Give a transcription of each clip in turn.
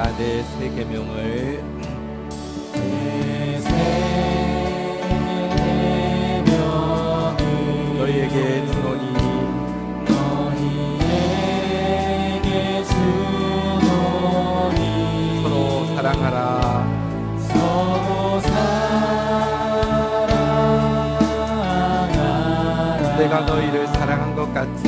합니다. 내 새 계명을 너희에게 주노니 서로 사랑하라. 내가 너희를 사랑한 것 같이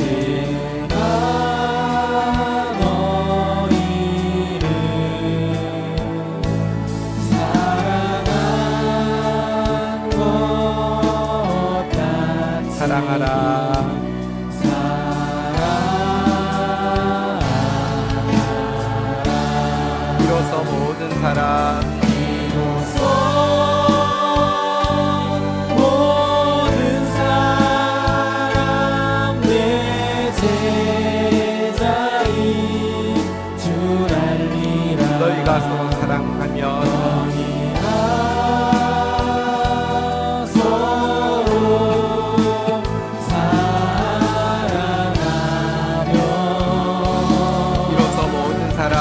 사랑하라. 이로써 모든 사람 내 제자인 줄 알리라. 너희가 서로 사랑하면 이로써 모든 사람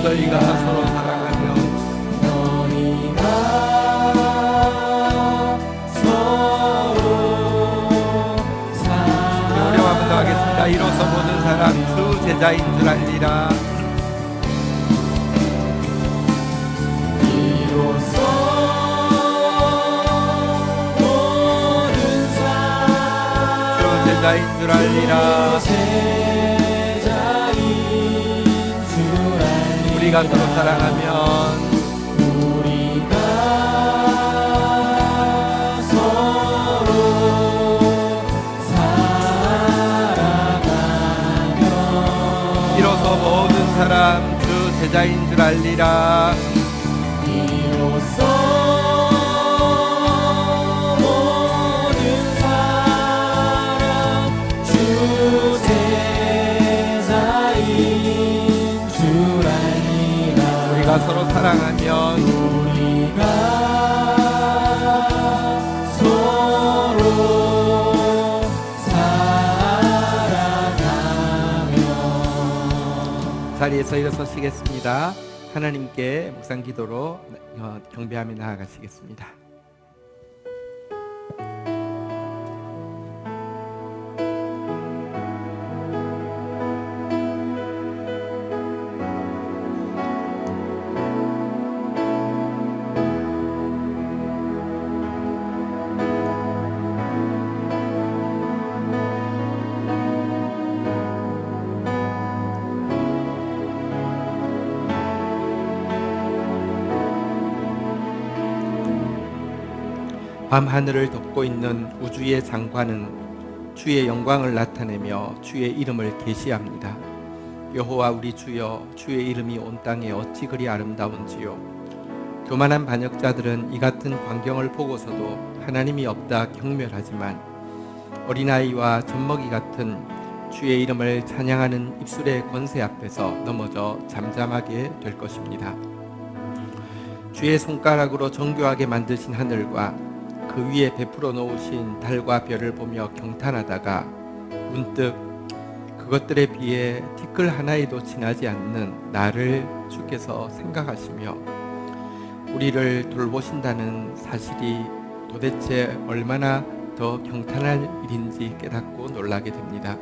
너희가 서로 사랑하면 어려워하면 더 하겠습니다. 이로써 모든 사람 주 제자인 줄 알리라. 주 제자인 줄 알리라. 우리가 서로 사랑하면 이로써 모든 사람 주 제자인 줄 알리라. 우리가 서로 사랑하면 자리에서 일어서시겠습니다. 하나님께 묵상 기도로 경배하며 나아가시겠습니다. 밤하늘을 덮고 있는 우주의 장관은 주의 영광을 나타내며 주의 이름을 계시합니다. 여호와 우리 주여, 주의 이름이 온 땅에 어찌 그리 아름다운지요. 교만한 반역자들은 이 같은 광경을 보고서도 하나님이 없다 경멸하지만 어린아이와 젖먹이 같은 주의 이름을 찬양하는 입술의 권세 앞에서 넘어져 잠잠하게 될 것입니다. 주의 손가락으로 정교하게 만드신 하늘과 그 위에 베풀어 놓으신 달과 별을 보며 경탄하다가 문득 그것들에 비해 티끌 하나에도 지나지 않는 나를 주께서 생각하시며 우리를 돌보신다는 사실이 도대체 얼마나 더 경탄할 일인지 깨닫고 놀라게 됩니다.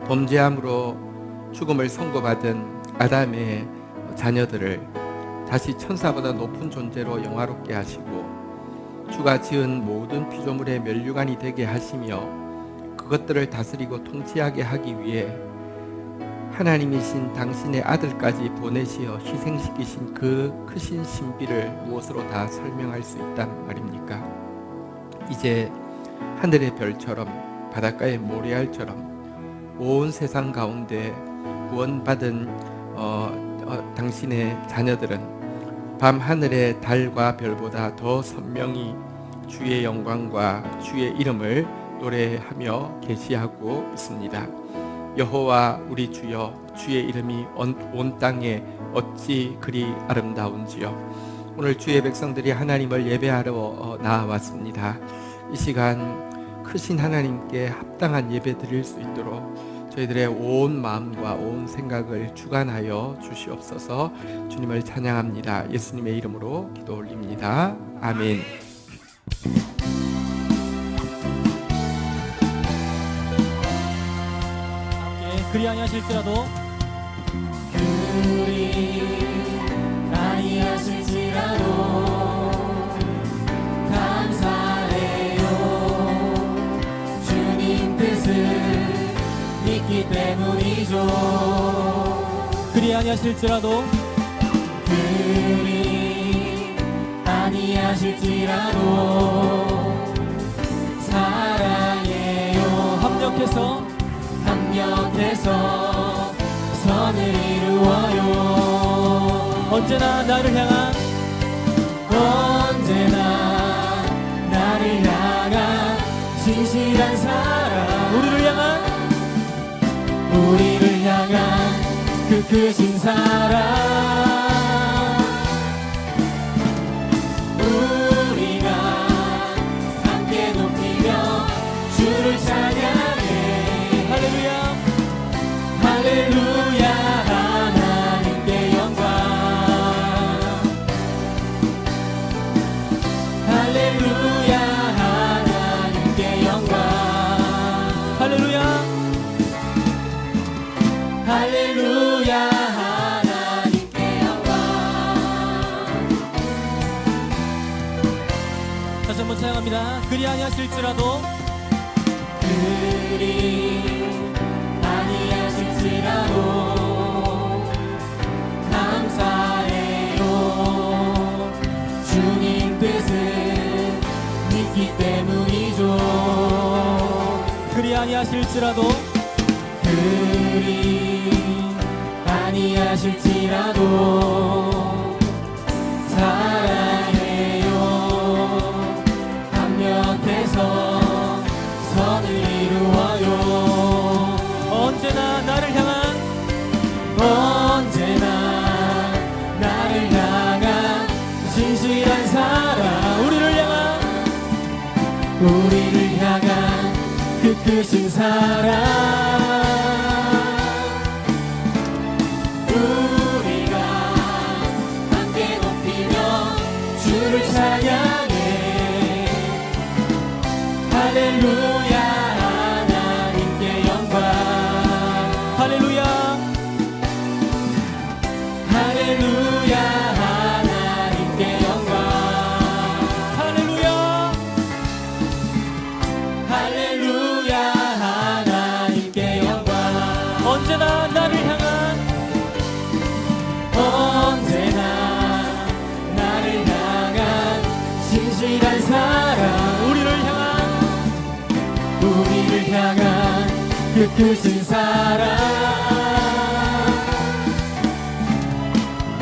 범죄함으로 죽음을 선고받은 아담의 자녀들을 다시 천사보다 높은 존재로 영화롭게 하시고 주가 지은 모든 피조물의 면류관이 되게 하시며 그것들을 다스리고 통치하게 하기 위해 하나님이신 당신의 아들까지 보내시어 희생시키신 그 크신 신비를 무엇으로 다 설명할 수 있단 말입니까? 이제 하늘의 별처럼 바닷가의 모래알처럼 온 세상 가운데 구원받은 당신의 자녀들은 밤하늘의 달과 별보다 더 선명히 주의 영광과 주의 이름을 노래하며 계시하고 있습니다. 여호와 우리 주여, 주의 이름이 온 땅에 어찌 그리 아름다운지요. 오늘 주의 백성들이 하나님을 예배하러 나와왔습니다. 이 시간 크신 하나님께 합당한 예배 드릴 수 있도록 저희들의 온 마음과 온 생각을 주관하여 주시옵소서. 주님을 찬양합니다. 예수님의 이름으로 기도 올립니다. 아멘. 그리 아니하실지라도 그리 아니하실지라도 감사해요. 주님 뜻을 믿기 때문이죠. 그리 아니하실지라도 그리 아니하실지라도 사랑해요. 합력해서 선을 이루어요. 언제나 나를 향한 진실한 사랑, 우리를 향한 그 크신 사랑, 우리가 함께 높이며 주를 찬양해. 할렐루야, 할렐루야. 하나님께 영광, 할렐루야. 하나님께 영광, 할렐루야, 할렐루야. 하나님께 영광. 다시 한번 찬양합니다. 그리 아니하실지라도, 그리 아니하실지라도 감사해요. 주님 뜻을 믿기 때문이죠. 그리 아니하실지라도, 그리 아니하실지라도 사랑해요. 합력해서 선을 이루어요. 언제나 나를 향한 진실한 사랑, 우리를 향한 그 크신 사랑, 우리가 함께 높이며 주를 찬양해. 할렐루야. 하나님께 영광, 할렐루야, 할렐루야. 하나님께 영광, 할렐루야, 할렐루야. 하나님께 영광. 언제나 나를 향한 진실한 사랑, 우리를 향한 그 크신 사랑,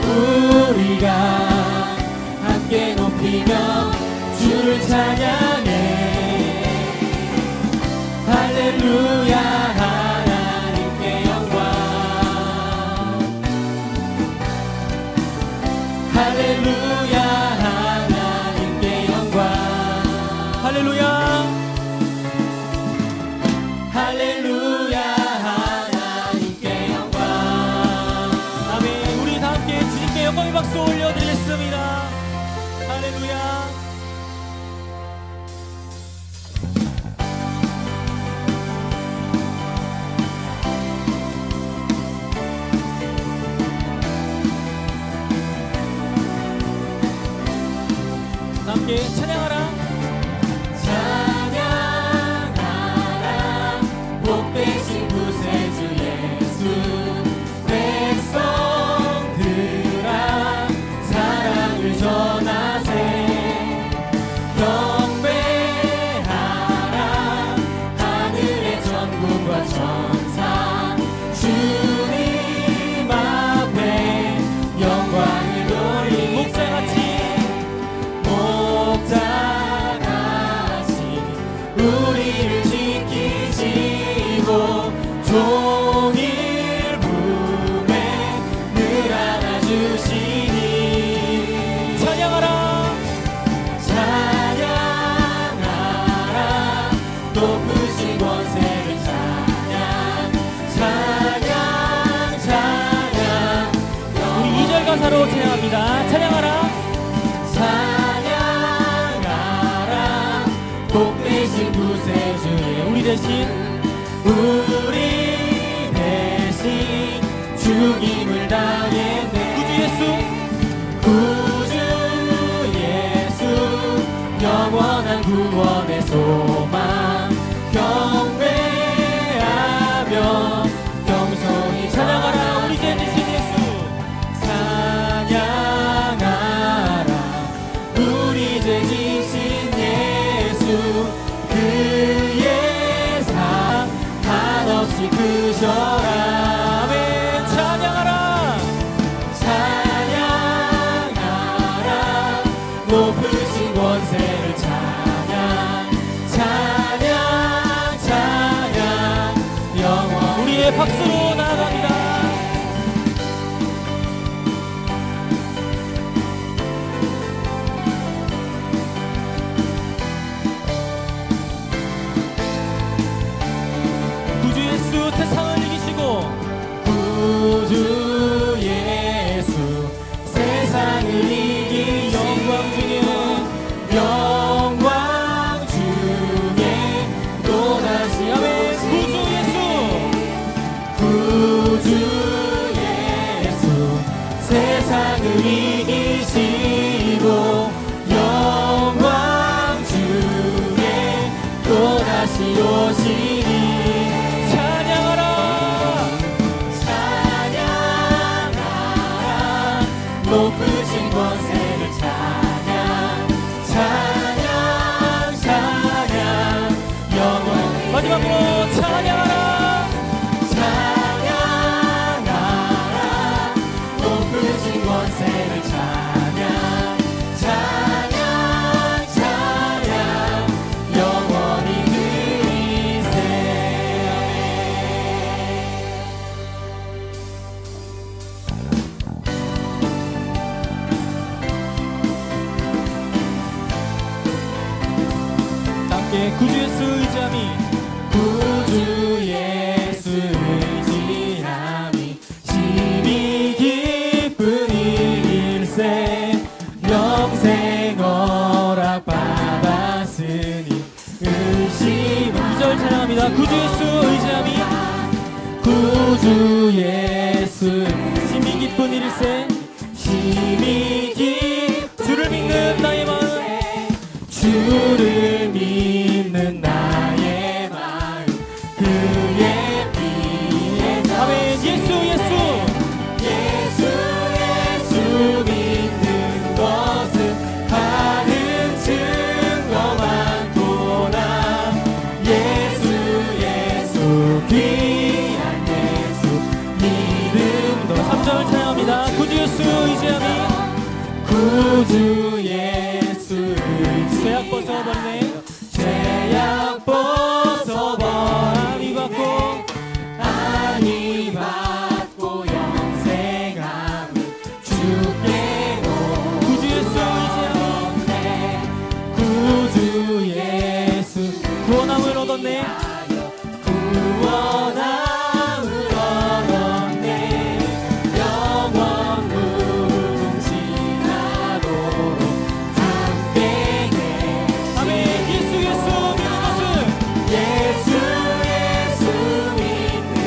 우리가 함께 높이며 주를 찬양해. 할렐루야. 하나님께 영광, 할렐루야. 하나님께 영광, 할렐루야, 할렐루야. 하나님께 영광. 아멘. 우리 다 함께 주님께 영광의 박수 올려드리겠습니다. 할렐루야. 함께 찬양하라, 찬양하라. 복 되신 구세주 예수, 백성들아 사랑을 전하세. 경배하라 하늘의 전군과 천사, 주님 앞에 영광을 돌리. 목자같이 우리를 지키시고 대신 죽임을 당했네. 구주 예수 영원한 구원의 소망 경배하며 겸손히 찬양하라. 우리 죄 지신 예수 찬양하라. 우리 죄 지신 예수 그의 사랑 한없이 크셔라. 높으신 권세를 찬양 찬양 찬양 영원. 우리의 박수로 나아갑니다. 구주 예수 세상을 이기시고 구주 예수 세상을 이기시고 영광 중에 또다시 아멘. 구주 예수 세상을 이기시고 영광 중에 또다시 오시니 찬양하라. 높으신 권세를 마지막으로 찬양하라. 찬양하라. 높으신 권세를 찬양 찬양 영원히 드리세. 함께 구주 예수 의지함이 구주 예수 의지함이 심히 기쁜 일일세. 영생 허락 받았으니 의심. 2절 찬양합니다. 구주 예수 의지함이 구주 예수 심히 기쁜 일일세. 심히 주를 믿는 나의 마음 주를 믿는 나의 그의 피에 아멘. 예수 믿는 것은 하는 증거만 보나. 예수 귀한 예수 믿음도. 3절 찬양합니다. 구주 예수 의지함이 구주 예수 죄악 벗어버리네. 죄악 벗어버리니 받고 영생함을 주께 구주 예수 의지하네. 구주 예수 구원함을 얻었네. 구원함을 얻었네. 영원 무궁지나도록 함께해. 아멘. 예수 믿는 것은 예수 믿는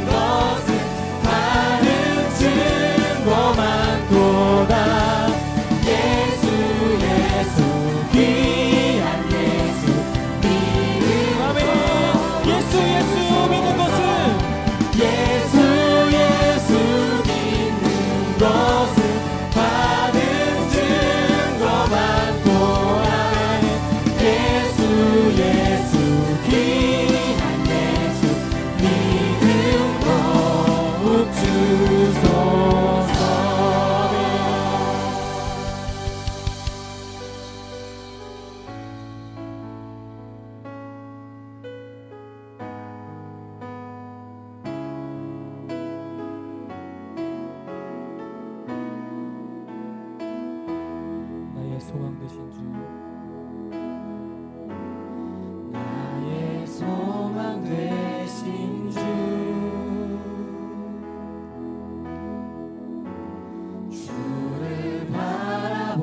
것은 다른 증거만 도다. 예수 귀한 예수 믿음. 아멘. 예수 믿는 것은 예수 믿는 것은 받은 증거만 도다. 예수 귀한 예수 믿음 더욱 주소서. 나의 소망 되신 주 나의 소망 되신 주 주를 바라봅니다.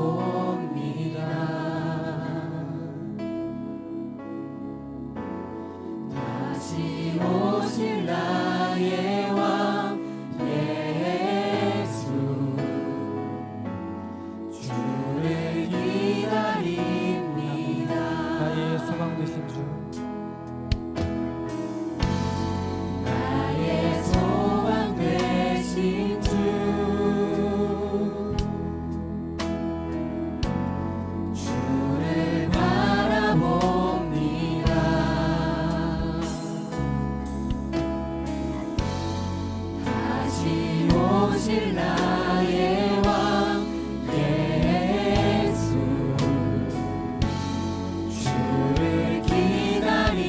오실 나의 왕 예수 주를 기다립니다.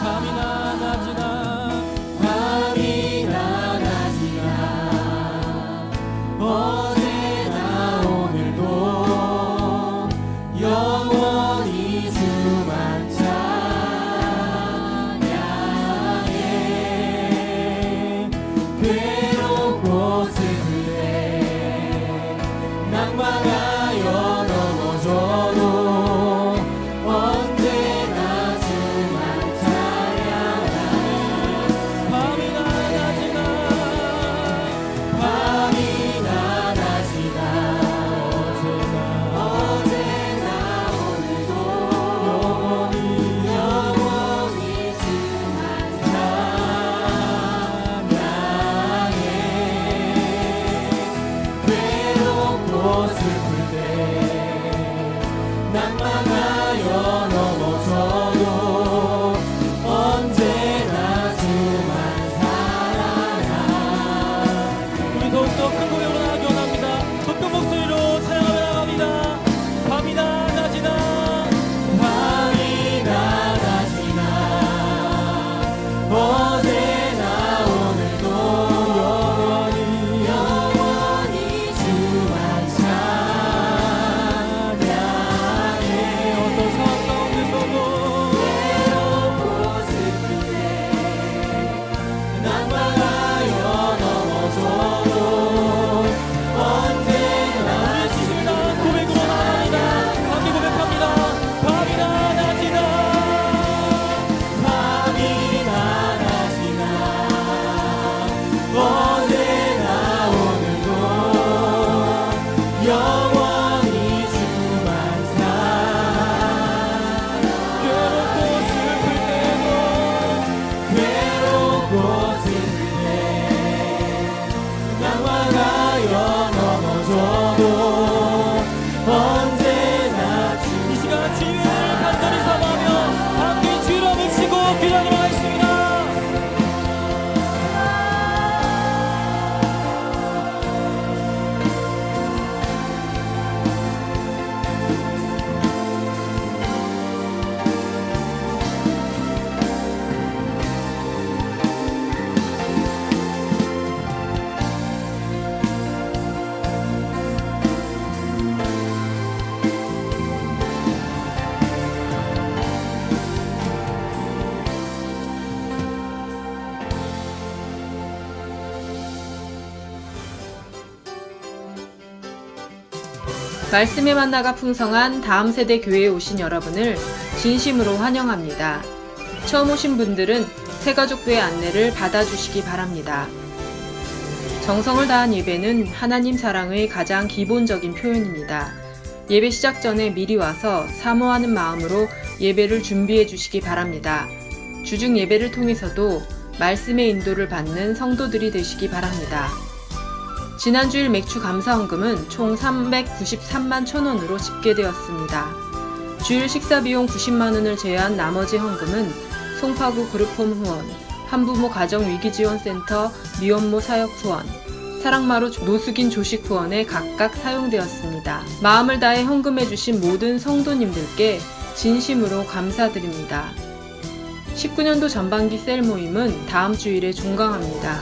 밤이나 낮이나 밤이나 낮이나 어제나 오늘도 영원히 주만 찬양해. 괴롭고 슬플 때 낭만하여 넘어져도 언제나 주만 찬양하네. 밤이나 낮이나 밤이나 낮이나 어제나 오늘도 영원히 주만 찬양해. 괴롭고 슬플 때 낭만하여 넘어져도 언제나 주만 사랑하네. 우리 더욱더 큰 고백으로 나아가기 원합니다. 높은 목소리로 찬양하며 나갑니다. 밤이나 낮이나 밤이나 낮이나 어제나 오늘도 영원히 주만 찬양해. 어떤 상황 가운데서도 괴롭고 슬플 때 낭만하여 넘어져도 언제나 우리의 진실한 고백으로 나아갑니다. 함께 고백합니다. 밤이나 낮이나 밤이나 낮이나 어제나 오늘도 영원히 주만 사랑해. 괴롭고 슬플 때도 괴롭고 슬플 때 낭만하여 넘어져도 언제나 이 시간 주님을 간절히 사모하며 함께 주를 외치고 기도하도록 하겠습니다. 말씀의 만나가 풍성한 다음 세대 교회에 오신 여러분을 진심으로 환영합니다. 처음 오신 분들은 새가족부의 안내를 받아주시기 바랍니다. 정성을 다한 예배는 하나님 사랑의 가장 기본적인 표현입니다. 예배 시작 전에 미리 와서 사모하는 마음으로 예배를 준비해 주시기 바랍니다. 주중 예배를 통해서도 말씀의 인도를 받는 성도들이 되시기 바랍니다. 지난주일 맥주 감사헌금은 총 393만 1,000원으로 집계되었습니다. 주일 식사비용 90만 원을 제외한 나머지 헌금은 송파구 그룹홈 후원, 한부모 가정위기지원센터 미혼모 사역 후원, 사랑마루 노숙인 조식 후원에 각각 사용되었습니다. 마음을 다해 헌금해주신 모든 성도님들께 진심으로 감사드립니다. 19년도 전반기 셀 모임은 다음 주일에 종강합니다.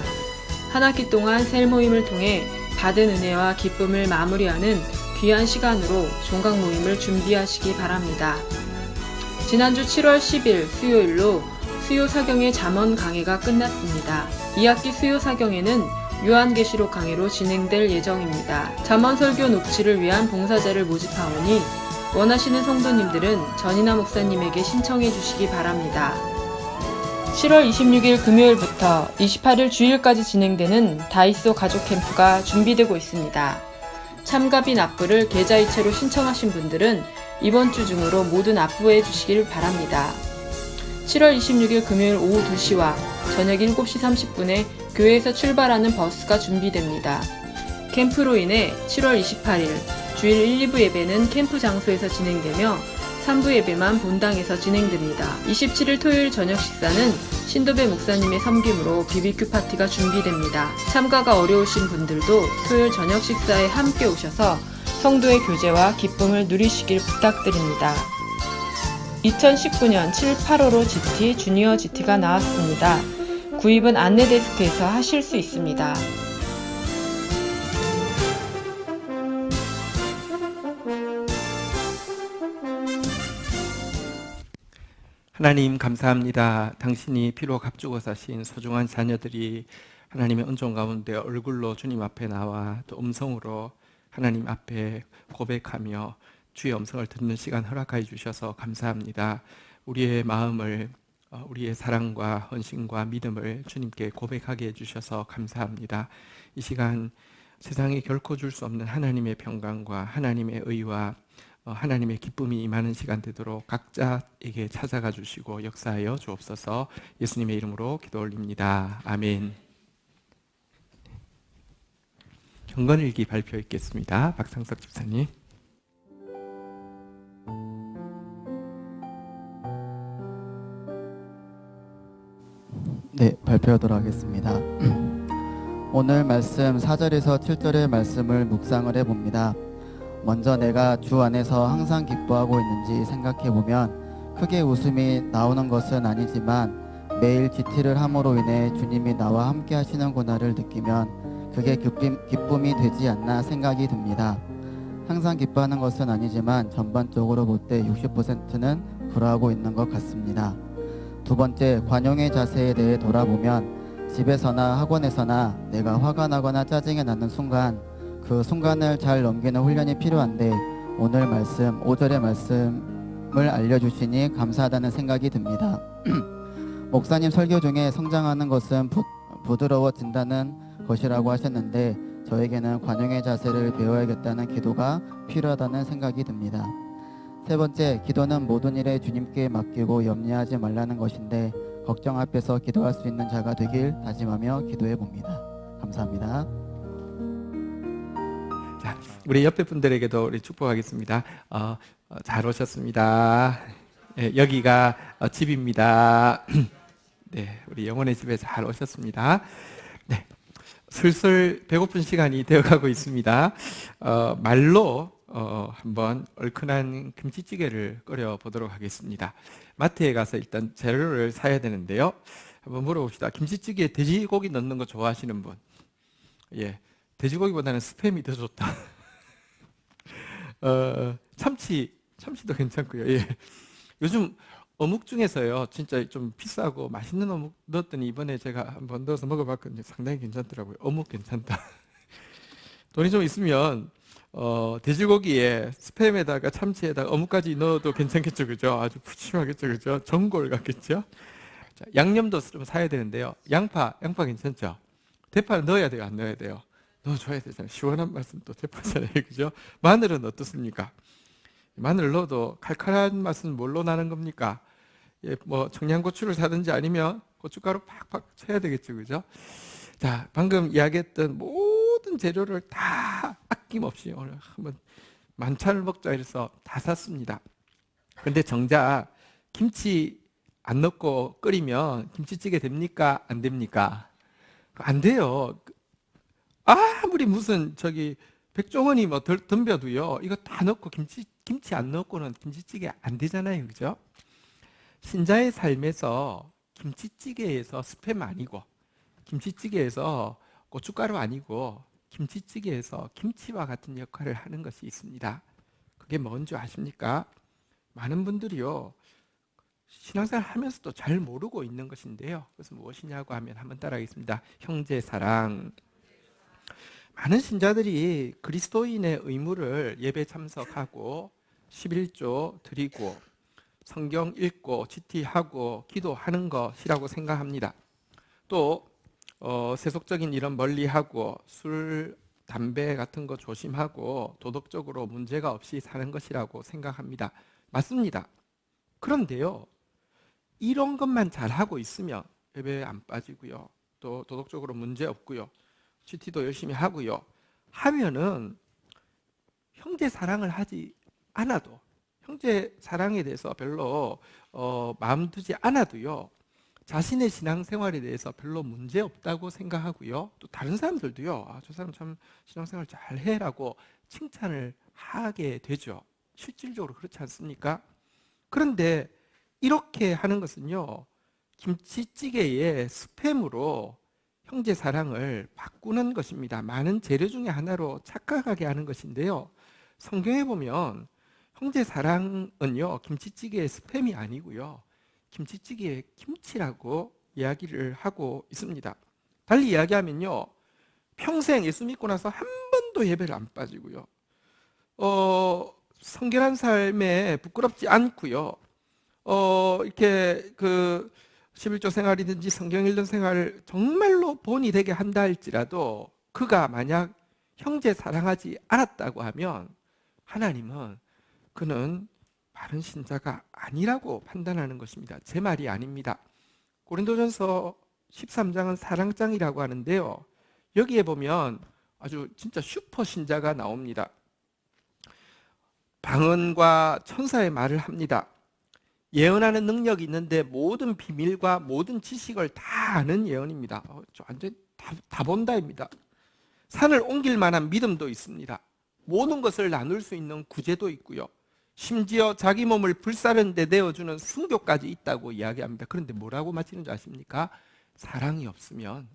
한 학기 동안 셀 모임을 통해 받은 은혜와 기쁨을 마무리하는 귀한 시간으로 종강 모임을 준비하시기 바랍니다. 지난주 7월 10일 수요일로 수요 사경의 잠언 강해가 끝났습니다. 2학기 수요 사경에는 요한계시록 강해로 진행될 예정입니다. 잠언 설교 녹취를 위한 봉사자를 모집하오니 원하시는 성도님들은 전인하 목사님에게 신청해 주시기 바랍니다. 7월 26일 금요일부터 28일 주일까지 진행되는 다이소 가족 캠프가 준비되고 있습니다. 참가비 납부를 계좌이체로 신청하신 분들은 이번 주 중으로 모두 납부해 주시길 바랍니다. 7월 26일 금요일 오후 2시와 저녁 7시 30분에 교회에서 출발하는 버스가 준비됩니다. 캠프로 인해 7월 28일 주일 1, 2부 예배는 캠프 장소에서 진행되며 3부 예배만 본당에서 진행됩니다. 27일 토요일 저녁 식사는 신도배 목사님의 섬김으로 BBQ 파티가 준비됩니다. 참가가 어려우신 분들도 토요일 저녁 식사에 함께 오셔서 성도의 교제와 기쁨을 누리시길 부탁드립니다. 2019년 7, 8호로 GT, 주니어 GT가 나왔습니다. 구입은 안내데스크에서 하실 수 있습니다. 하나님 감사합니다. 당신이 피로 값주고 사신 소중한 자녀들이 하나님의 은총 가운데 얼굴로 주님 앞에 나와 또 음성으로 하나님 앞에 고백하며 주의 음성을 듣는 시간 허락하여 주셔서 감사합니다. 우리의 마음을 우리의 사랑과 헌신과 믿음을 주님께 고백하게 해주셔서 감사합니다. 이 시간 세상에 결코 줄 수 없는 하나님의 평강과 하나님의 의와 하나님의 기쁨이 임하는 시간 되도록 각자에게 찾아가 주시고 역사하여 주옵소서. 예수님의 이름으로 기도 올립니다. 아멘. 경건일기 발표 있겠습니다. 박상석 집사님. 네, 발표하도록 하겠습니다. 오늘 말씀 4절에서 7절의 말씀을 묵상을 해봅니다. 먼저 내가 주 안에서 항상 기뻐하고 있는지 생각해보면 크게 웃음이 나오는 것은 아니지만 매일 GT를 함으로 인해 주님이 나와 함께 하시는구나를 느끼면 그게 기쁨이 되지 않나 생각이 듭니다. 항상 기뻐하는 것은 아니지만 전반적으로 볼 때 60%는 불화하고 있는 것 같습니다. 두 번째, 관용의 자세에 대해 돌아보면 집에서나 학원에서나 내가 화가 나거나 짜증이 나는 순간 그 순간을 잘 넘기는 훈련이 필요한데 오늘 말씀 5절의 말씀을 알려주시니 감사하다는 생각이 듭니다. 목사님 설교 중에 성장하는 것은 부드러워진다는 것이라고 하셨는데 저에게는 관용의 자세를 배워야겠다는 기도가 필요하다는 생각이 듭니다. 세 번째, 기도는 모든 일에 주님께 맡기고 염려하지 말라는 것인데 걱정 앞에서 기도할 수 있는 자가 되길 다짐하며 기도해 봅니다. 감사합니다. 자, 우리 옆에 분들에게도 우리 축복하겠습니다. 잘 오셨습니다. 네, 여기가 집입니다. 네, 우리 영혼의 집에 잘 오셨습니다. 네, 슬슬 배고픈 시간이 되어가고 있습니다. 말로 한번 얼큰한 김치찌개를 끓여 보도록 하겠습니다. 마트에 가서 일단 재료를 사야 되는데요. 한번 물어봅시다. 김치찌개에 돼지고기 넣는 거 좋아하시는 분? 예, 돼지고기보다는 스팸이 더 좋다. 참치도 괜찮고요. 예. 요즘 어묵 중에서요, 진짜 좀 비싸고 맛있는 어묵 넣었더니 이번에 제가 한번 넣어서 먹어봤거든요. 상당히 괜찮더라고요. 어묵 괜찮다. 돈이 좀 있으면 돼지고기에 스팸에다가 참치에다가 어묵까지 넣어도 괜찮겠죠, 그죠? 아주 푸짐하겠죠, 그죠? 전골 같겠죠? 자, 양념도 좀 사야 되는데요. 양파 괜찮죠? 대파 넣어야 돼요, 안 넣어야 돼요? 넣어줘야 되잖아요. 시원한 맛은 또 대파잖아요, 그죠? 마늘은 어떻습니까? 마늘 넣어도 칼칼한 맛은 뭘로 나는 겁니까? 예, 뭐 청양고추를 사든지 아니면 고춧가루 팍팍 쳐야 되겠죠, 그죠? 자, 방금 이야기했던 모든 재료를 다 아낌없이 오늘 한번 만찬을 먹자 해서 다 샀습니다. 근데 정작 김치 안 넣고 끓이면 김치찌개 됩니까? 안 됩니까? 안 돼요. 아무리 무슨 백종원이 뭐 덤벼도요, 이거 다 넣고 김치 안 넣고는 김치찌개 안 되잖아요, 그죠? 신자의 삶에서 김치찌개에서 스팸 아니고, 김치찌개에서 고춧가루 아니고, 김치찌개에서 김치와 같은 역할을 하는 것이 있습니다. 그게 뭔지 아십니까? 많은 분들이요, 신앙생활 하면서도 잘 모르고 있는 것인데요. 그것은 무엇이냐고 하면 한번 따라하겠습니다. 형제 사랑. 많은 신자들이 그리스도인의 의무를 예배 참석하고 11조 드리고 성경 읽고 GT하고 기도하는 것이라고 생각합니다. 또 세속적인 일은 멀리하고 술, 담배 같은 거 조심하고 도덕적으로 문제가 없이 사는 것이라고 생각합니다. 맞습니다. 그런데요, 이런 것만 잘하고 있으면 예배에 안 빠지고요, 또 도덕적으로 문제 없고요, GT도 열심히 하고요 하면은 형제 사랑을 하지 않아도, 형제 사랑에 대해서 별로 마음 두지 않아도요, 자신의 신앙생활에 대해서 별로 문제 없다고 생각하고요, 또 다른 사람들도요, 저 사람 참 신앙생활 잘 해라고 칭찬을 하게 되죠. 실질적으로 그렇지 않습니까? 그런데 이렇게 하는 것은요, 김치찌개의 스팸으로 형제 사랑을 바꾸는 것입니다. 많은 재료 중에 하나로 착각하게 하는 것인데요, 성경에 보면 형제 사랑은요, 김치찌개의 스팸이 아니고요, 김치찌개의 김치라고 이야기를 하고 있습니다. 달리 이야기하면요, 평생 예수 믿고 나서 한 번도 예배를 안 빠지고요, 성결한 삶에 부끄럽지 않고요, 이렇게 그 11조 생활이든지 성경 읽는 생활을 정말로 본이 되게 한다 할지라도 그가 만약 형제 사랑하지 않았다고 하면 하나님은 그는 바른 신자가 아니라고 판단하는 것입니다. 제 말이 아닙니다. 고린도전서 13장은 사랑장이라고 하는데요, 여기에 보면 아주 진짜 슈퍼 신자가 나옵니다. 방언과 천사의 말을 합니다. 예언하는 능력이 있는데 모든 비밀과 모든 지식을 다 아는 예언입니다. 완전 다 본다입니다. 산을 옮길 만한 믿음도 있습니다. 모든 것을 나눌 수 있는 구제도 있고요, 심지어 자기 몸을 불사른 데 내어주는 순교까지 있다고 이야기합니다. 그런데 뭐라고 마치는 줄 아십니까? 사랑이 없으면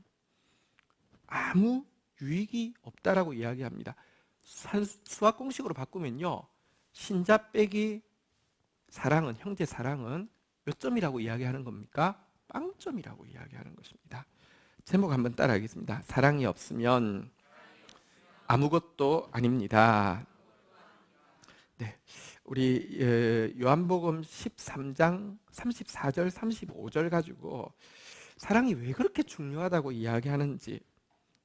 아무 유익이 없다라고 이야기합니다. 수학 공식으로 바꾸면요, 신자 빼기 사랑은, 형제 사랑은 몇 점이라고 이야기하는 겁니까? 빵점이라고 이야기하는 것입니다. 제목 한번 따라하겠습니다. 사랑이 없으면 아무것도 아닙니다. 네, 우리 요한복음 13장 34절 35절 가지고 사랑이 왜 그렇게 중요하다고 이야기하는지,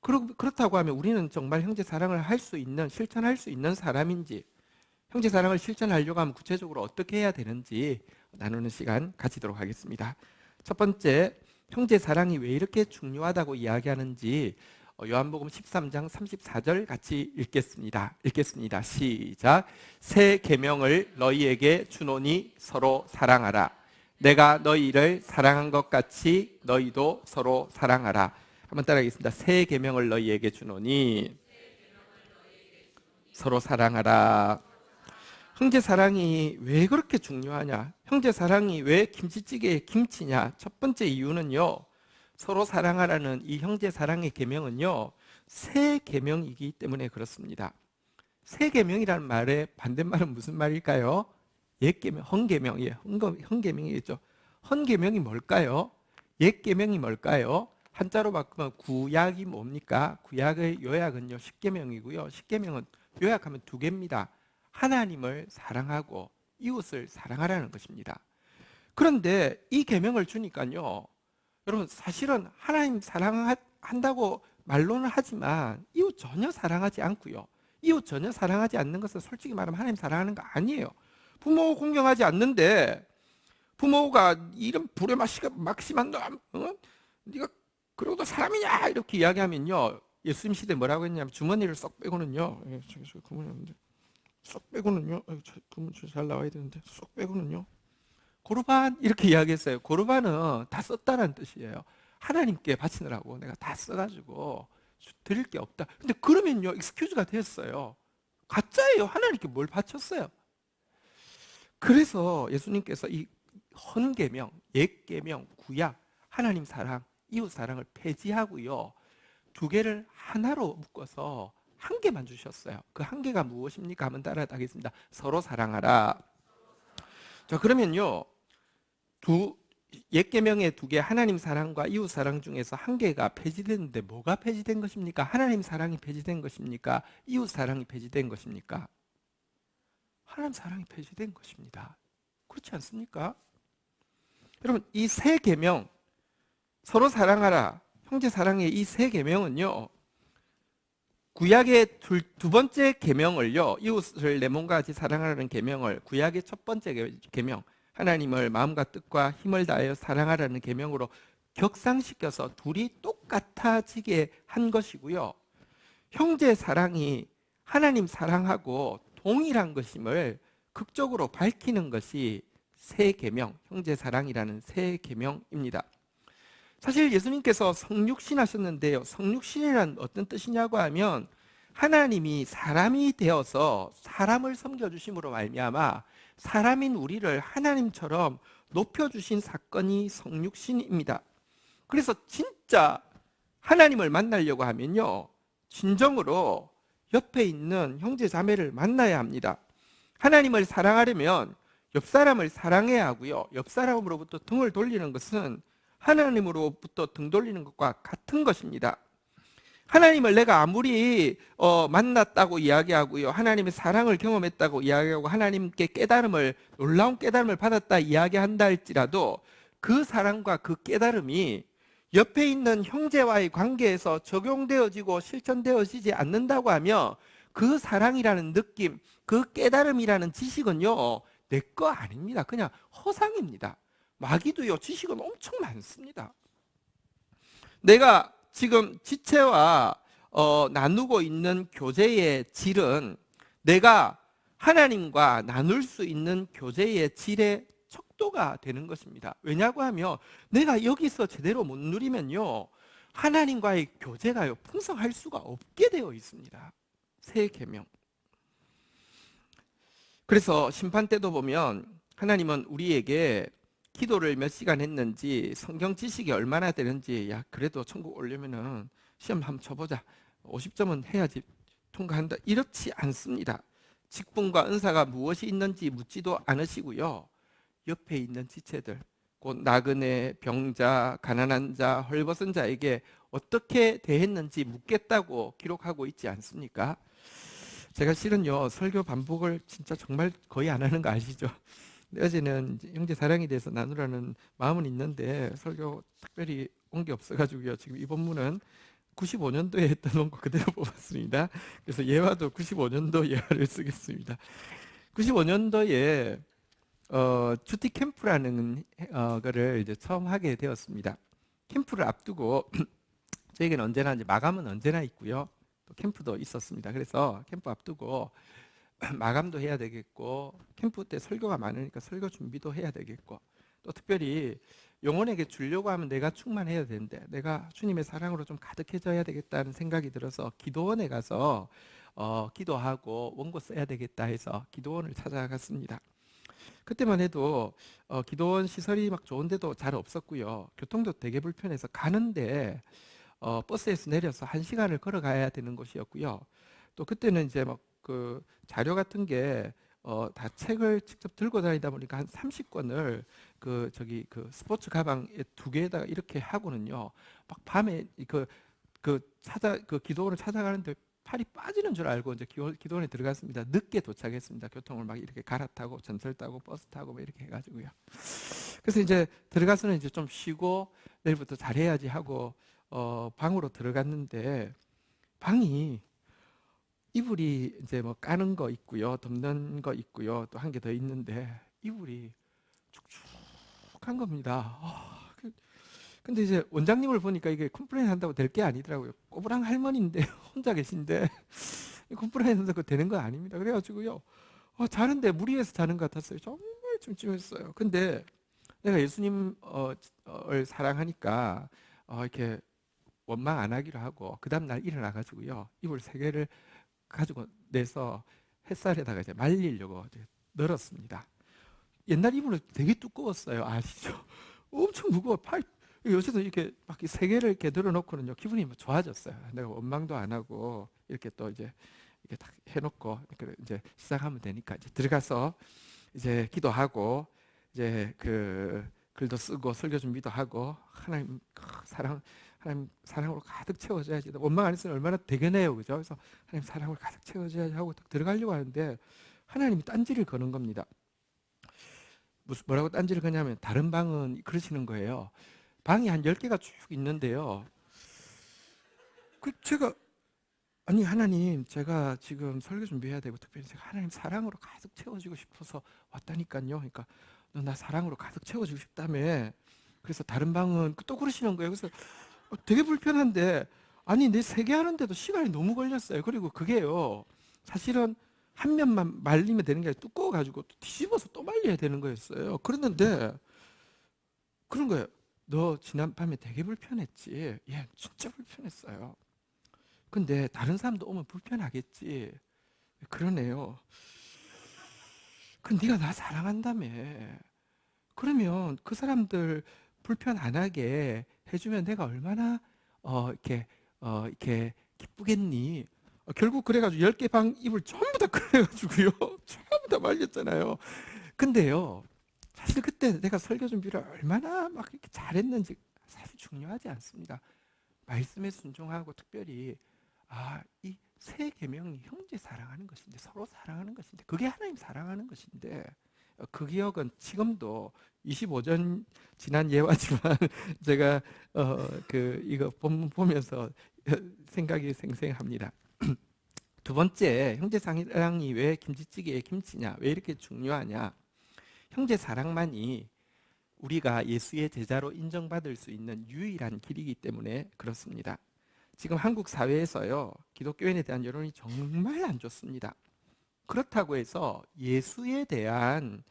그렇다고 하면 우리는 정말 형제 사랑을 할 수 있는, 실천할 수 있는 사람인지, 형제 사랑을 실천하려고 하면 구체적으로 어떻게 해야 되는지 나누는 시간 가지도록 하겠습니다. 첫 번째, 형제 사랑이 왜 이렇게 중요하다고 이야기하는지 요한복음 13장 34절 같이 읽겠습니다. 시작. 새 계명을 너희에게 주노니 서로 사랑하라. 내가 너희를 사랑한 것 같이 너희도 서로 사랑하라. 한번 따라하겠습니다. 새 계명을 너희에게 주노니 서로 사랑하라. 형제 사랑이 왜 그렇게 중요하냐? 형제 사랑이 왜 김치찌개의 김치냐? 첫 번째 이유는요, 서로 사랑하라는 이 형제 사랑의 계명은요, 새 계명이기 때문에 그렇습니다. 새 계명이라는 말의 반대말은 무슨 말일까요? 옛 계명, 헌계명이에요. 헌계명이겠죠. 헌계명이 뭘까요? 옛 계명이 뭘까요? 한자로 바꾸면 구약이 뭡니까? 구약의 요약은요, 십계명이고요. 십계명은 요약하면 두 개입니다. 하나님을 사랑하고 이웃을 사랑하라는 것입니다. 그런데 이 계명을 주니까요, 여러분 사실은 하나님 사랑한다고 말로는 하지만 이웃 전혀 사랑하지 않고요, 이웃 전혀 사랑하지 않는 것은 솔직히 말하면 하나님 사랑하는 거 아니에요. 부모 공경하지 않는데 부모가 이런 불에 막심한 너, 네가 그러고도 사람이냐 이렇게 이야기하면요, 예수님 시대 뭐라고 했냐면 주머니를 쏙 빼고는요, 저기 그분이 없는데 쏙 빼고는요, 그분 잘 나와야 되는데 쏙 빼고는요, 고르반 이렇게 이야기했어요. 고르반은 다 썼다는 뜻이에요. 하나님께 바치느라고 내가 다 써가지고 드릴 게 없다. 근데 그러면요, 익스큐즈가 됐어요. 가짜예요. 하나님께 뭘 바쳤어요? 그래서 예수님께서 이 헌계명, 옛계명, 구약, 하나님 사랑, 이웃 사랑을 폐지하고요, 두 개를 하나로 묶어서 한 개만 주셨어요. 그 한 개가 무엇입니까? 한번 따라하겠습니다. 서로 사랑하라. 자, 그러면요, 옛 계명의 두 개, 하나님 사랑과 이웃 사랑 중에서 한 개가 폐지됐는데 뭐가 폐지된 것입니까? 하나님 사랑이 폐지된 것입니까? 이웃 사랑이 폐지된 것입니까? 하나님 사랑이 폐지된 것입니다. 그렇지 않습니까? 여러분, 이 세 계명, 서로 사랑하라, 형제 사랑의 이 세 계명은요, 구약의 두 번째 계명을요, 이웃을 내 몸과 같이 사랑하라는 계명을 구약의 첫 번째 계명, 하나님을 마음과 뜻과 힘을 다하여 사랑하라는 계명으로 격상시켜서 둘이 똑같아지게 한 것이고요, 형제 사랑이 하나님 사랑하고 동일한 것임을 극적으로 밝히는 것이 새 계명, 형제 사랑이라는 새 계명입니다. 사실 예수님께서 성육신 하셨는데요. 성육신이란 어떤 뜻이냐고 하면 하나님이 사람이 되어서 사람을 섬겨주심으로 말미암아 사람인 우리를 하나님처럼 높여주신 사건이 성육신입니다. 그래서 진짜 하나님을 만나려고 하면요, 진정으로 옆에 있는 형제 자매를 만나야 합니다. 하나님을 사랑하려면 옆 사람을 사랑해야 하고요, 옆 사람으로부터 등을 돌리는 것은 하나님으로부터 등 돌리는 것과 같은 것입니다. 하나님을 내가 아무리 만났다고 이야기하고요, 하나님의 사랑을 경험했다고 이야기하고 하나님께 놀라운 깨달음을 받았다 이야기한다 할지라도 그 사랑과 그 깨달음이 옆에 있는 형제와의 관계에서 적용되어지고 실천되어지지 않는다고 하면 그 사랑이라는 느낌, 그 깨달음이라는 지식은요, 내 거 아닙니다. 그냥 허상입니다. 마귀도요, 지식은 엄청 많습니다. 내가 지금 지체와 나누고 있는 교제의 질은 내가 하나님과 나눌 수 있는 교제의 질의 척도가 되는 것입니다. 왜냐고 하면 내가 여기서 제대로 못 누리면요, 하나님과의 교제가요, 풍성할 수가 없게 되어 있습니다. 새 계명. 그래서 심판 때도 보면 하나님은 우리에게 기도를 몇 시간 했는지, 성경 지식이 얼마나 되는지, 야 그래도 천국 오려면은 시험 한번 쳐보자, 50점은 해야지 통과한다, 이렇지 않습니다. 직분과 은사가 무엇이 있는지 묻지도 않으시고요, 옆에 있는 지체들, 곧 나그네, 병자, 가난한 자, 헐벗은 자에게 어떻게 대했는지 묻겠다고 기록하고 있지 않습니까? 제가 실은요, 설교 반복을 진짜 정말 거의 안 하는 거 아시죠? 어제는 형제 사랑에 대해서 나누라는 마음은 있는데 설교 특별히 온 게 없어가지고요, 지금 이 본문은 95년도에 했던 원고 그대로 뽑았습니다. 그래서 예화도 95년도 예화를 쓰겠습니다. 95년도에 주티 캠프라는 거를 이제 처음 하게 되었습니다. 캠프를 앞두고 저에게는 언제나 이제 마감은 언제나 있고요, 또 캠프도 있었습니다. 그래서 캠프 앞두고 마감도 해야 되겠고, 캠프 때 설교가 많으니까 설교 준비도 해야 되겠고, 또 특별히 영혼에게 주려고 하면 내가 충만해야 되는데 내가 주님의 사랑으로 좀 가득해져야 되겠다는 생각이 들어서 기도원에 가서 기도하고 원고 써야 되겠다 해서 기도원을 찾아갔습니다. 그때만 해도 기도원 시설이 막 좋은데도 잘 없었고요, 교통도 되게 불편해서 가는데 버스에서 내려서 1시간을 걸어가야 되는 곳이었고요. 또 그때는 이제 막 그 자료 같은 게 다 책을 직접 들고 다니다 보니까 한 30권을 그 스포츠 가방에 2개에다가 이렇게 하고는요, 막 밤에 그 기도원을 찾아가는데 팔이 빠지는 줄 알고 이제 기도원에 들어갔습니다. 늦게 도착했습니다. 교통을 막 이렇게 갈아타고 전철 타고 버스 타고 막 이렇게 해가지고요. 그래서 이제 들어가서는 이제 좀 쉬고 내일부터 잘해야지 하고 방으로 들어갔는데, 방이 이불이 이제 뭐 까는 거 있고요, 덮는 거 있고요, 또 한 개 더 있는데 이불이 축축한 겁니다. 근데 이제 원장님을 보니까 이게 컴플레인 한다고 될 게 아니더라고요. 꼬부랑 할머니인데 혼자 계신데 컴플레인 한다고 되는 거 아닙니다. 그래가지고요, 자는데 무리해서 자는 것 같았어요. 정말 찜찜했어요. 근데 내가 예수님을 사랑하니까 이렇게 원망 안 하기로 하고 그 다음 날 일어나가지고요, 이불 3개를 가지고 내서 햇살에다가 이제 말리려고 이제 널었습니다. 옛날 이불은 되게 두꺼웠어요. 아시죠? 엄청 무거워. 요새도 이렇게 막 3개를 이렇게 널어놓고는요, 기분이 좋아졌어요. 내가 원망도 안 하고 이렇게 또 이제 이렇게 딱 해놓고 이제 시작하면 되니까 이제 들어가서 이제 기도하고 이제 그 글도 쓰고 설교 준비도 하고, 하나님 사랑으로 가득 채워줘야지. 원망 안 했으면 얼마나 대견해요, 그죠? 그래서 하나님 사랑으로 가득 채워줘야지 하고 딱 들어가려고 하는데 하나님이 딴지를 거는 겁니다. 뭐라고 딴지를 거냐면, 다른 방은 그러시는 거예요. 방이 한 10개가 쭉 있는데요, 제가 아니 하나님, 제가 지금 설교 준비해야 되고 특별히 제가 하나님 사랑으로 가득 채워지고 싶어서 왔다니까요. 그러니까 너 나 사랑으로 가득 채워주고 싶다며. 그래서 다른 방은 또 그러시는 거예요. 그래서 되게 불편한데, 아니 내 3개 하는데도 시간이 너무 걸렸어요. 그리고 그게요, 사실은 한 면만 말리면 되는 게 아니라 두꺼워가지고 또 뒤집어서 또 말려야 되는 거였어요. 그랬는데 그런 거예요. 너 지난밤에 되게 불편했지? 예, 진짜 불편했어요. 근데 다른 사람도 오면 불편하겠지. 그러네요. 그 네가 나 사랑한다며. 그러면 그 사람들 불편 안 하게 해주면 내가 얼마나 이렇게 기쁘겠니? 결국 그래가지고 10개 방 이불 전부 다 그래가지고요. 전부 다 말렸잖아요. 근데요, 사실 그때 내가 설교 준비를 얼마나 막 이렇게 잘했는지 사실 중요하지 않습니다. 말씀에 순종하고 특별히 이 세 계명이 형제 사랑하는 것인데, 서로 사랑하는 것인데, 그게 하나님 사랑하는 것인데, 그 기억은 지금도 25년 지난 예화지만 제가 이거 본문 보면서 생각이 생생합니다. 두 번째, 형제 사랑이 왜 김치찌개에 김치냐? 왜 이렇게 중요하냐? 형제 사랑만이 우리가 예수의 제자로 인정받을 수 있는 유일한 길이기 때문에 그렇습니다. 지금 한국 사회에서요, 기독교인에 대한 여론이 정말 안 좋습니다. 그렇다고 해서 예수에 대한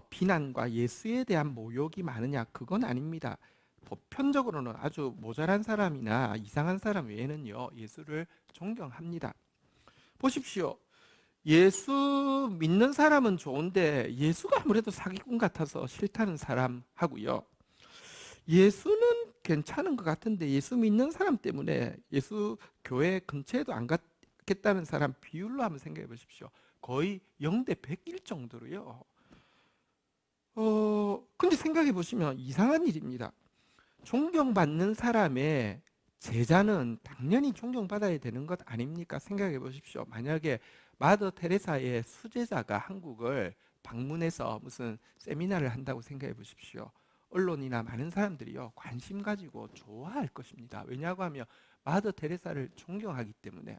비난과 예수에 대한 모욕이 많으냐? 그건 아닙니다. 보편적으로는 아주 모자란 사람이나 이상한 사람 외에는요, 예수를 존경합니다. 보십시오. 예수 믿는 사람은 좋은데 예수가 아무래도 사기꾼 같아서 싫다는 사람하고요, 예수는 괜찮은 것 같은데 예수 믿는 사람 때문에 예수 교회 근처에도 안 갔겠다는 사람 비율로 한번 생각해 보십시오. 거의 0대 100일 정도로요. 근데 생각해 보시면 이상한 일입니다. 존경받는 사람의 제자는 당연히 존경받아야 되는 것 아닙니까? 생각해 보십시오. 만약에 마더 테레사의 수제자가 한국을 방문해서 무슨 세미나를 한다고 생각해 보십시오. 언론이나 많은 사람들이요, 관심 가지고 좋아할 것입니다. 왜냐고 하면 마더 테레사를 존경하기 때문에.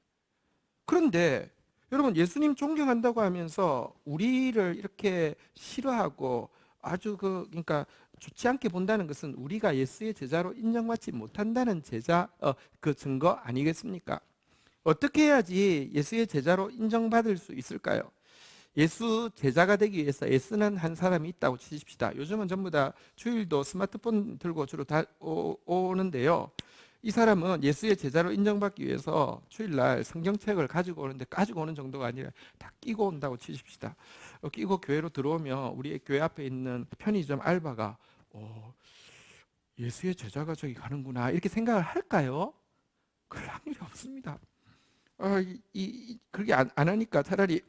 그런데 여러분, 예수님 존경한다고 하면서 우리를 이렇게 싫어하고 아주 그러니까 좋지 않게 본다는 것은 우리가 예수의 제자로 인정받지 못한다는 그 증거 아니겠습니까? 어떻게 해야지 예수의 제자로 인정받을 수 있을까요? 예수 제자가 되기 위해서 애쓰는 한 사람이 있다고 치십시다. 요즘은 전부 다 주일도 스마트폰 들고 주로 다 오는데요. 이 사람은 예수의 제자로 인정받기 위해서 주일날 성경책을 가지고 오는데, 가지고 오는 정도가 아니라 다 끼고 온다고 치십시다. 끼고 교회로 들어오면 우리 교회 앞에 있는 편의점 알바가 예수의 제자가 저기 가는구나 이렇게 생각을 할까요? 그럴 확률이 없습니다. 그렇게 안 하니까 차라리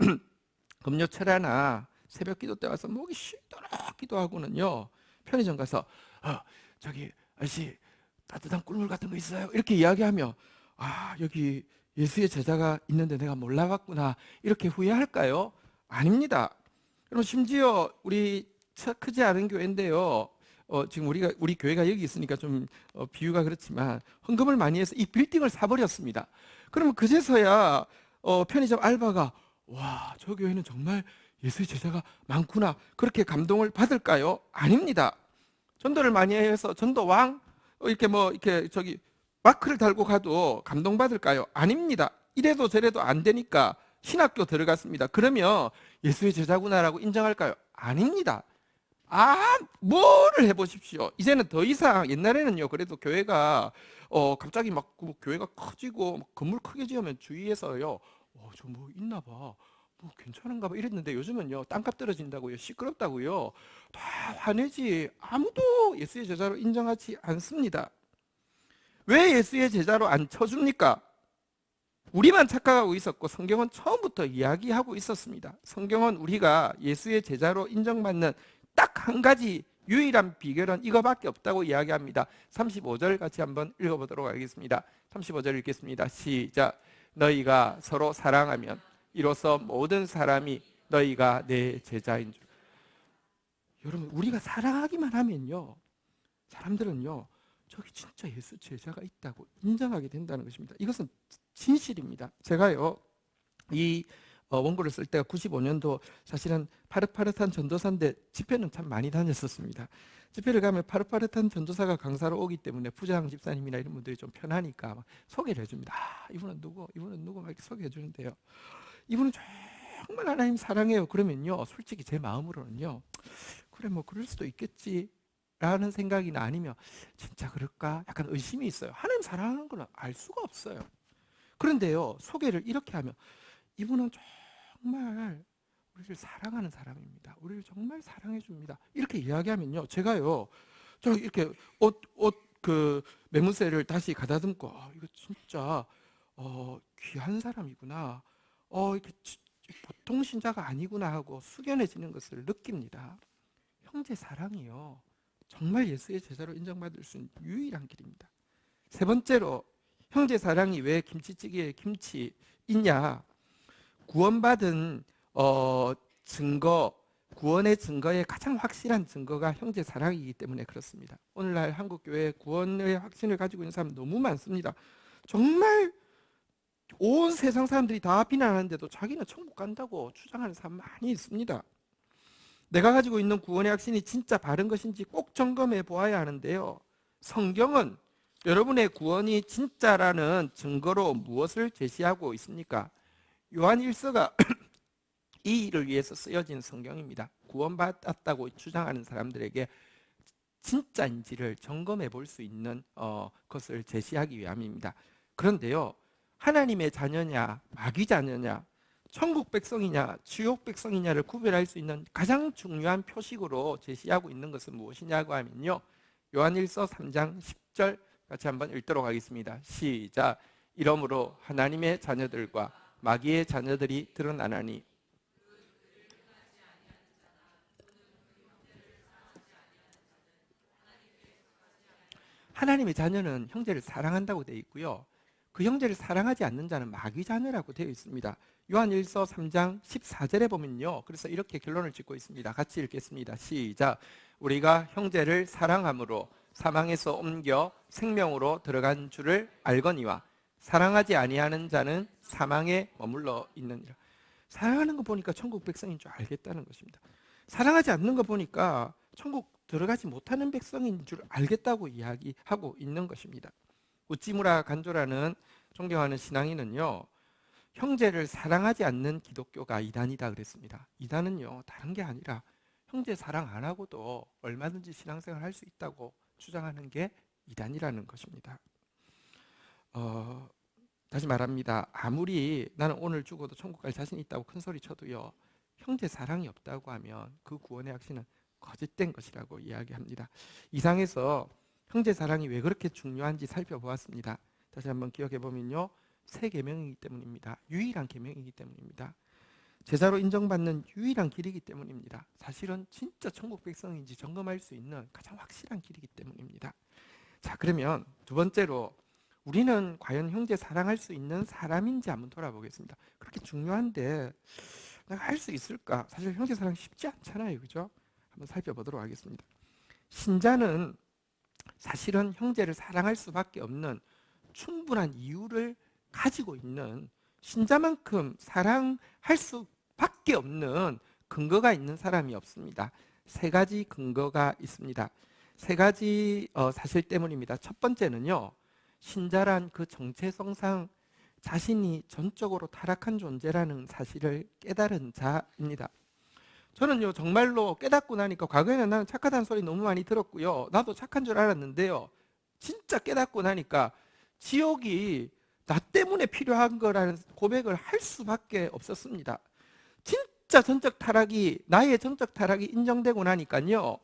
금요 철야나 새벽 기도 때 와서 목이 쉬도록 기도하고는요, 편의점 가서 저기 아저씨 따뜻한 꿀물 같은 거 있어요? 이렇게 이야기하면 여기 예수의 제자가 있는데 내가 몰라봤구나 이렇게 후회할까요? 아닙니다. 그럼 심지어 우리 크지 않은 교회인데요, 지금 우리 교회가 여기 있으니까 좀 비유가 그렇지만 헌금을 많이 해서 이 빌딩을 사버렸습니다. 그러면 그제서야 편의점 알바가 와, 저 교회는 정말 예수의 제자가 많구나 그렇게 감동을 받을까요? 아닙니다. 전도를 많이 해서 전도왕 이렇게 저기 마크를 달고 가도 감동받을까요? 아닙니다. 이래도 저래도 안 되니까 신학교 들어갔습니다. 그러면 예수의 제자구나라고 인정할까요? 아닙니다. 뭐를 해보십시오. 이제는 더 이상, 옛날에는요, 그래도 교회가 갑자기 막 교회가 커지고 막 건물 크게 지으면 주위에서요, 저 뭐 있나 봐, 뭐 괜찮은가 봐 이랬는데, 요즘은요, 땅값 떨어진다고요, 시끄럽다고요, 다 화내지. 아무도 예수의 제자로 인정하지 않습니다. 왜 예수의 제자로 안 쳐줍니까? 우리만 착각하고 있었고, 성경은 처음부터 이야기하고 있었습니다. 성경은 우리가 예수의 제자로 인정받는 딱 한 가지 유일한 비결은 이거밖에 없다고 이야기합니다. 35절 같이 한번 읽어보도록 하겠습니다. 35절 읽겠습니다. 시작. 너희가 서로 사랑하면 이로써 모든 사람이 너희가 내 제자인 줄. 여러분, 우리가 사랑하기만 하면요, 사람들은요, 저기 진짜 예수 제자가 있다고 인정하게 된다는 것입니다. 이것은 진실입니다. 제가요, 이 원고를 쓸 때가 95년도, 사실은 파릇파릇한 전도사인데 집회는 참 많이 다녔었습니다. 집회를 가면 파릇파릇한 전도사가 강사로 오기 때문에 부장 집사님이나 이런 분들이 좀 편하니까 막 소개를 해줍니다. 이분은 누구, 이분은 누구 막 이렇게 소개해 주는데요, 이분은 정말 하나님 사랑해요 그러면요, 솔직히 제 마음으로는요, 그래 뭐 그럴 수도 있겠지 라는 생각이나 아니면 진짜 그럴까 약간 의심이 있어요. 하나님 사랑하는 건 알 수가 없어요. 그런데요, 소개를 이렇게 하면 이분은 정말 우리를 사랑하는 사람입니다. 우리를 정말 사랑해 줍니다. 이렇게 이야기하면요, 제가요, 저 이렇게 옷 그 매무새를 다시 가다듬고, 이거 진짜 귀한 사람이구나, 이렇게 보통 신자가 아니구나 하고 숙연해지는 것을 느낍니다. 형제 사랑이요, 정말 예수의 제자로 인정받을 수 있는 유일한 길입니다. 세 번째로, 형제 사랑이 왜 김치찌개에 김치 있냐? 구원받은 증거, 구원의 증거의 가장 확실한 증거가 형제 사랑이기 때문에 그렇습니다. 오늘날 한국교회 구원의 확신을 가지고 있는 사람 너무 많습니다. 정말 온 세상 사람들이 다 비난하는데도 자기는 천국 간다고 주장하는 사람 많이 있습니다. 내가 가지고 있는 구원의 확신이 진짜 바른 것인지 꼭 점검해 보아야 하는데요, 성경은 여러분의 구원이 진짜라는 증거로 무엇을 제시하고 있습니까? 요한 1서가 이 일을 위해서 쓰여진 성경입니다. 구원받았다고 주장하는 사람들에게 진짜인지를 점검해 볼 수 있는 것을 제시하기 위함입니다. 그런데요, 하나님의 자녀냐 마귀 자녀냐, 천국 백성이냐 지옥 백성이냐를 구별할 수 있는 가장 중요한 표식으로 제시하고 있는 것은 무엇이냐고 하면요, 요한 1서 3장 10절 같이 한번 읽도록 하겠습니다. 시작. 이러므로 하나님의 자녀들과 마귀의 자녀들이 드러나나니 하나님의 자녀는 형제를 사랑한다고 되어 있고요, 그 형제를 사랑하지 않는 자는 마귀 자녀라고 되어 있습니다. 요한 1서 3장 14절에 보면요, 그래서 이렇게 결론을 짓고 있습니다. 같이 읽겠습니다. 시작. 우리가 형제를 사랑함으로 사망에서 옮겨 생명으로 들어간 줄을 알거니와 사랑하지 아니하는 자는 사망에 머물러 있느니라. 사랑하는 거 보니까 천국 백성인 줄 알겠다는 것입니다. 사랑하지 않는 거 보니까 천국 들어가지 못하는 백성인 줄 알겠다고 이야기하고 있는 것입니다. 우찌무라 간조라는 존경하는 신앙인은요, 형제를 사랑하지 않는 기독교가 이단이다 그랬습니다. 이단은요, 다른 게 아니라 형제 사랑 안 하고도 얼마든지 신앙생활 할 수 있다고 주장하는 게 이단이라는 것입니다. 다시 말합니다. 아무리 나는 오늘 죽어도 천국 갈 자신 있다고 큰 소리 쳐도요, 형제 사랑이 없다고 하면 그 구원의 확신은 거짓된 것이라고 이야기합니다. 이상에서 형제 사랑이 왜 그렇게 중요한지 살펴보았습니다. 다시 한번 기억해 보면요, 새 계명이기 때문입니다. 유일한 계명이기 때문입니다. 제자로 인정받는 유일한 길이기 때문입니다. 사실은 진짜 천국 백성인지 점검할 수 있는 가장 확실한 길이기 때문입니다. 자, 그러면 두 번째로, 우리는 과연 형제 사랑할 수 있는 사람인지 한번 돌아보겠습니다. 그렇게 중요한데 내가 할 수 있을까? 사실 형제 사랑 쉽지 않잖아요, 그죠? 한번 살펴보도록 하겠습니다. 신자는 사실은 형제를 사랑할 수밖에 없는 충분한 이유를 가지고 있는, 신자만큼 사랑할 수밖에 없는 근거가 있는 사람이 없습니다. 세 가지 근거가 있습니다. 세 가지 사실 때문입니다. 첫 번째는요, 신자란 그 정체성상 자신이 전적으로 타락한 존재라는 사실을 깨달은 자입니다. 저는요, 정말로 깨닫고 나니까, 과거에는 나는 착하다는 소리 너무 많이 들었고요, 나도 착한 줄 알았는데요, 진짜 깨닫고 나니까 지옥이 나 때문에 필요한 거라는 고백을 할 수밖에 없었습니다. 진짜 나의 전적 타락이 인정되고 나니까요,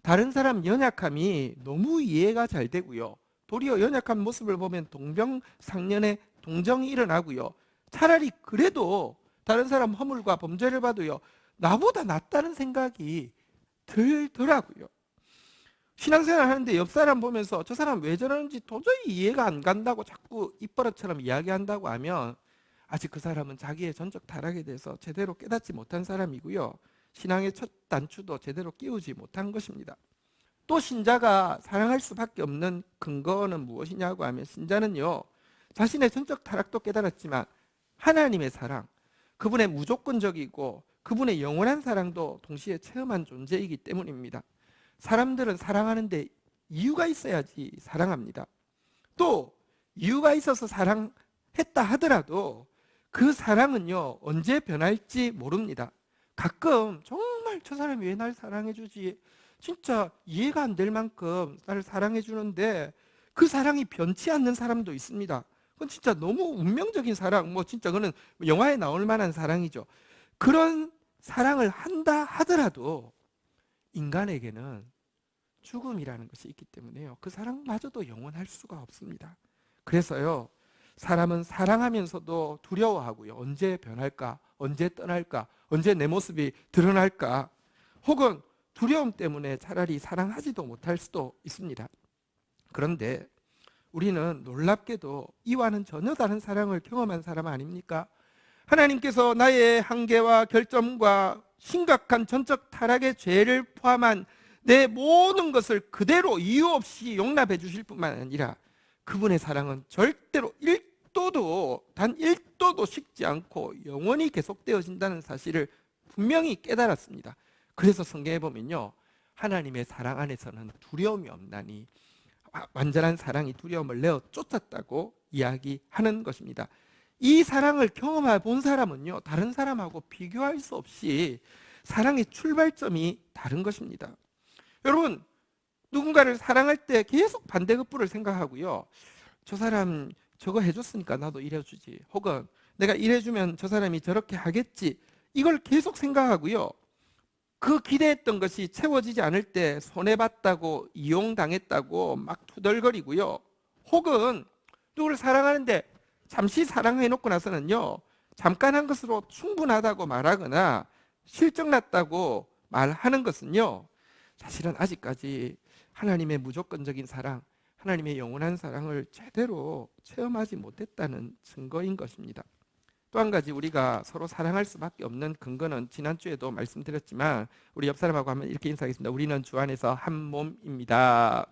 다른 사람 연약함이 너무 이해가 잘 되고요, 도리어 연약한 모습을 보면 동병상련의 동정이 일어나고요, 차라리 그래도 다른 사람 허물과 범죄를 봐도요, 나보다 낫다는 생각이 들더라고요. 신앙생활 하는데 옆 사람 보면서 저 사람 왜 저러는지 도저히 이해가 안 간다고 자꾸 입버릇처럼 이야기한다고 하면 아직 그 사람은 자기의 전적 타락에 대해서 제대로 깨닫지 못한 사람이고요, 신앙의 첫 단추도 제대로 끼우지 못한 것입니다. 또 신자가 사랑할 수밖에 없는 근거는 무엇이냐고 하면, 신자는요, 자신의 전적 타락도 깨달았지만 하나님의 사랑, 그분의 무조건적이고 그분의 영원한 사랑도 동시에 체험한 존재이기 때문입니다. 사람들은 사랑하는데 이유가 있어야지 사랑합니다. 또 이유가 있어서 사랑했다 하더라도 그 사랑은요 언제 변할지 모릅니다. 가끔 정말 저 사람이 왜 날 사랑해 주지, 진짜 이해가 안 될 만큼 나를 사랑해 주는데 그 사랑이 변치 않는 사람도 있습니다. 그건 진짜 너무 운명적인 사랑, 뭐 진짜 그는 영화에 나올 만한 사랑이죠. 그런 사랑을 한다 하더라도 인간에게는 죽음이라는 것이 있기 때문에요, 그 사랑마저도 영원할 수가 없습니다. 그래서요, 사람은 사랑하면서도 두려워하고요, 언제 변할까, 언제 떠날까, 언제 내 모습이 드러날까, 혹은 두려움 때문에 차라리 사랑하지도 못할 수도 있습니다. 그런데 우리는 놀랍게도 이와는 전혀 다른 사랑을 경험한 사람 아닙니까? 하나님께서 나의 한계와 결점과 심각한 전적 타락의 죄를 포함한 내 모든 것을 그대로 이유 없이 용납해 주실 뿐만 아니라 그분의 사랑은 절대로 1도도 단 1도도 식지 않고 영원히 계속되어진다는 사실을 분명히 깨달았습니다. 그래서 성경에 보면요, 하나님의 사랑 안에서는 두려움이 없나니 완전한 사랑이 두려움을 내어 쫓았다고 이야기하는 것입니다. 이 사랑을 경험해 본 사람은요, 다른 사람하고 비교할 수 없이 사랑의 출발점이 다른 것입니다. 여러분, 누군가를 사랑할 때 계속 반대급부를 생각하고요, 저 사람 저거 해줬으니까 나도 이래주지, 혹은 내가 이래주면 저 사람이 저렇게 하겠지, 이걸 계속 생각하고요, 그 기대했던 것이 채워지지 않을 때 손해봤다고, 이용당했다고 막 투덜거리고요, 혹은 누구를 사랑하는데 잠시 사랑해놓고 나서는요, 잠깐 한 것으로 충분하다고 말하거나 실적났다고 말하는 것은요, 사실은 아직까지 하나님의 무조건적인 사랑, 하나님의 영원한 사랑을 제대로 체험하지 못했다는 증거인 것입니다. 또 한 가지 우리가 서로 사랑할 수밖에 없는 근거는 지난주에도 말씀드렸지만 우리 옆 사람하고 한번 이렇게 인사하겠습니다. 우리는 주 안에서 한 몸입니다.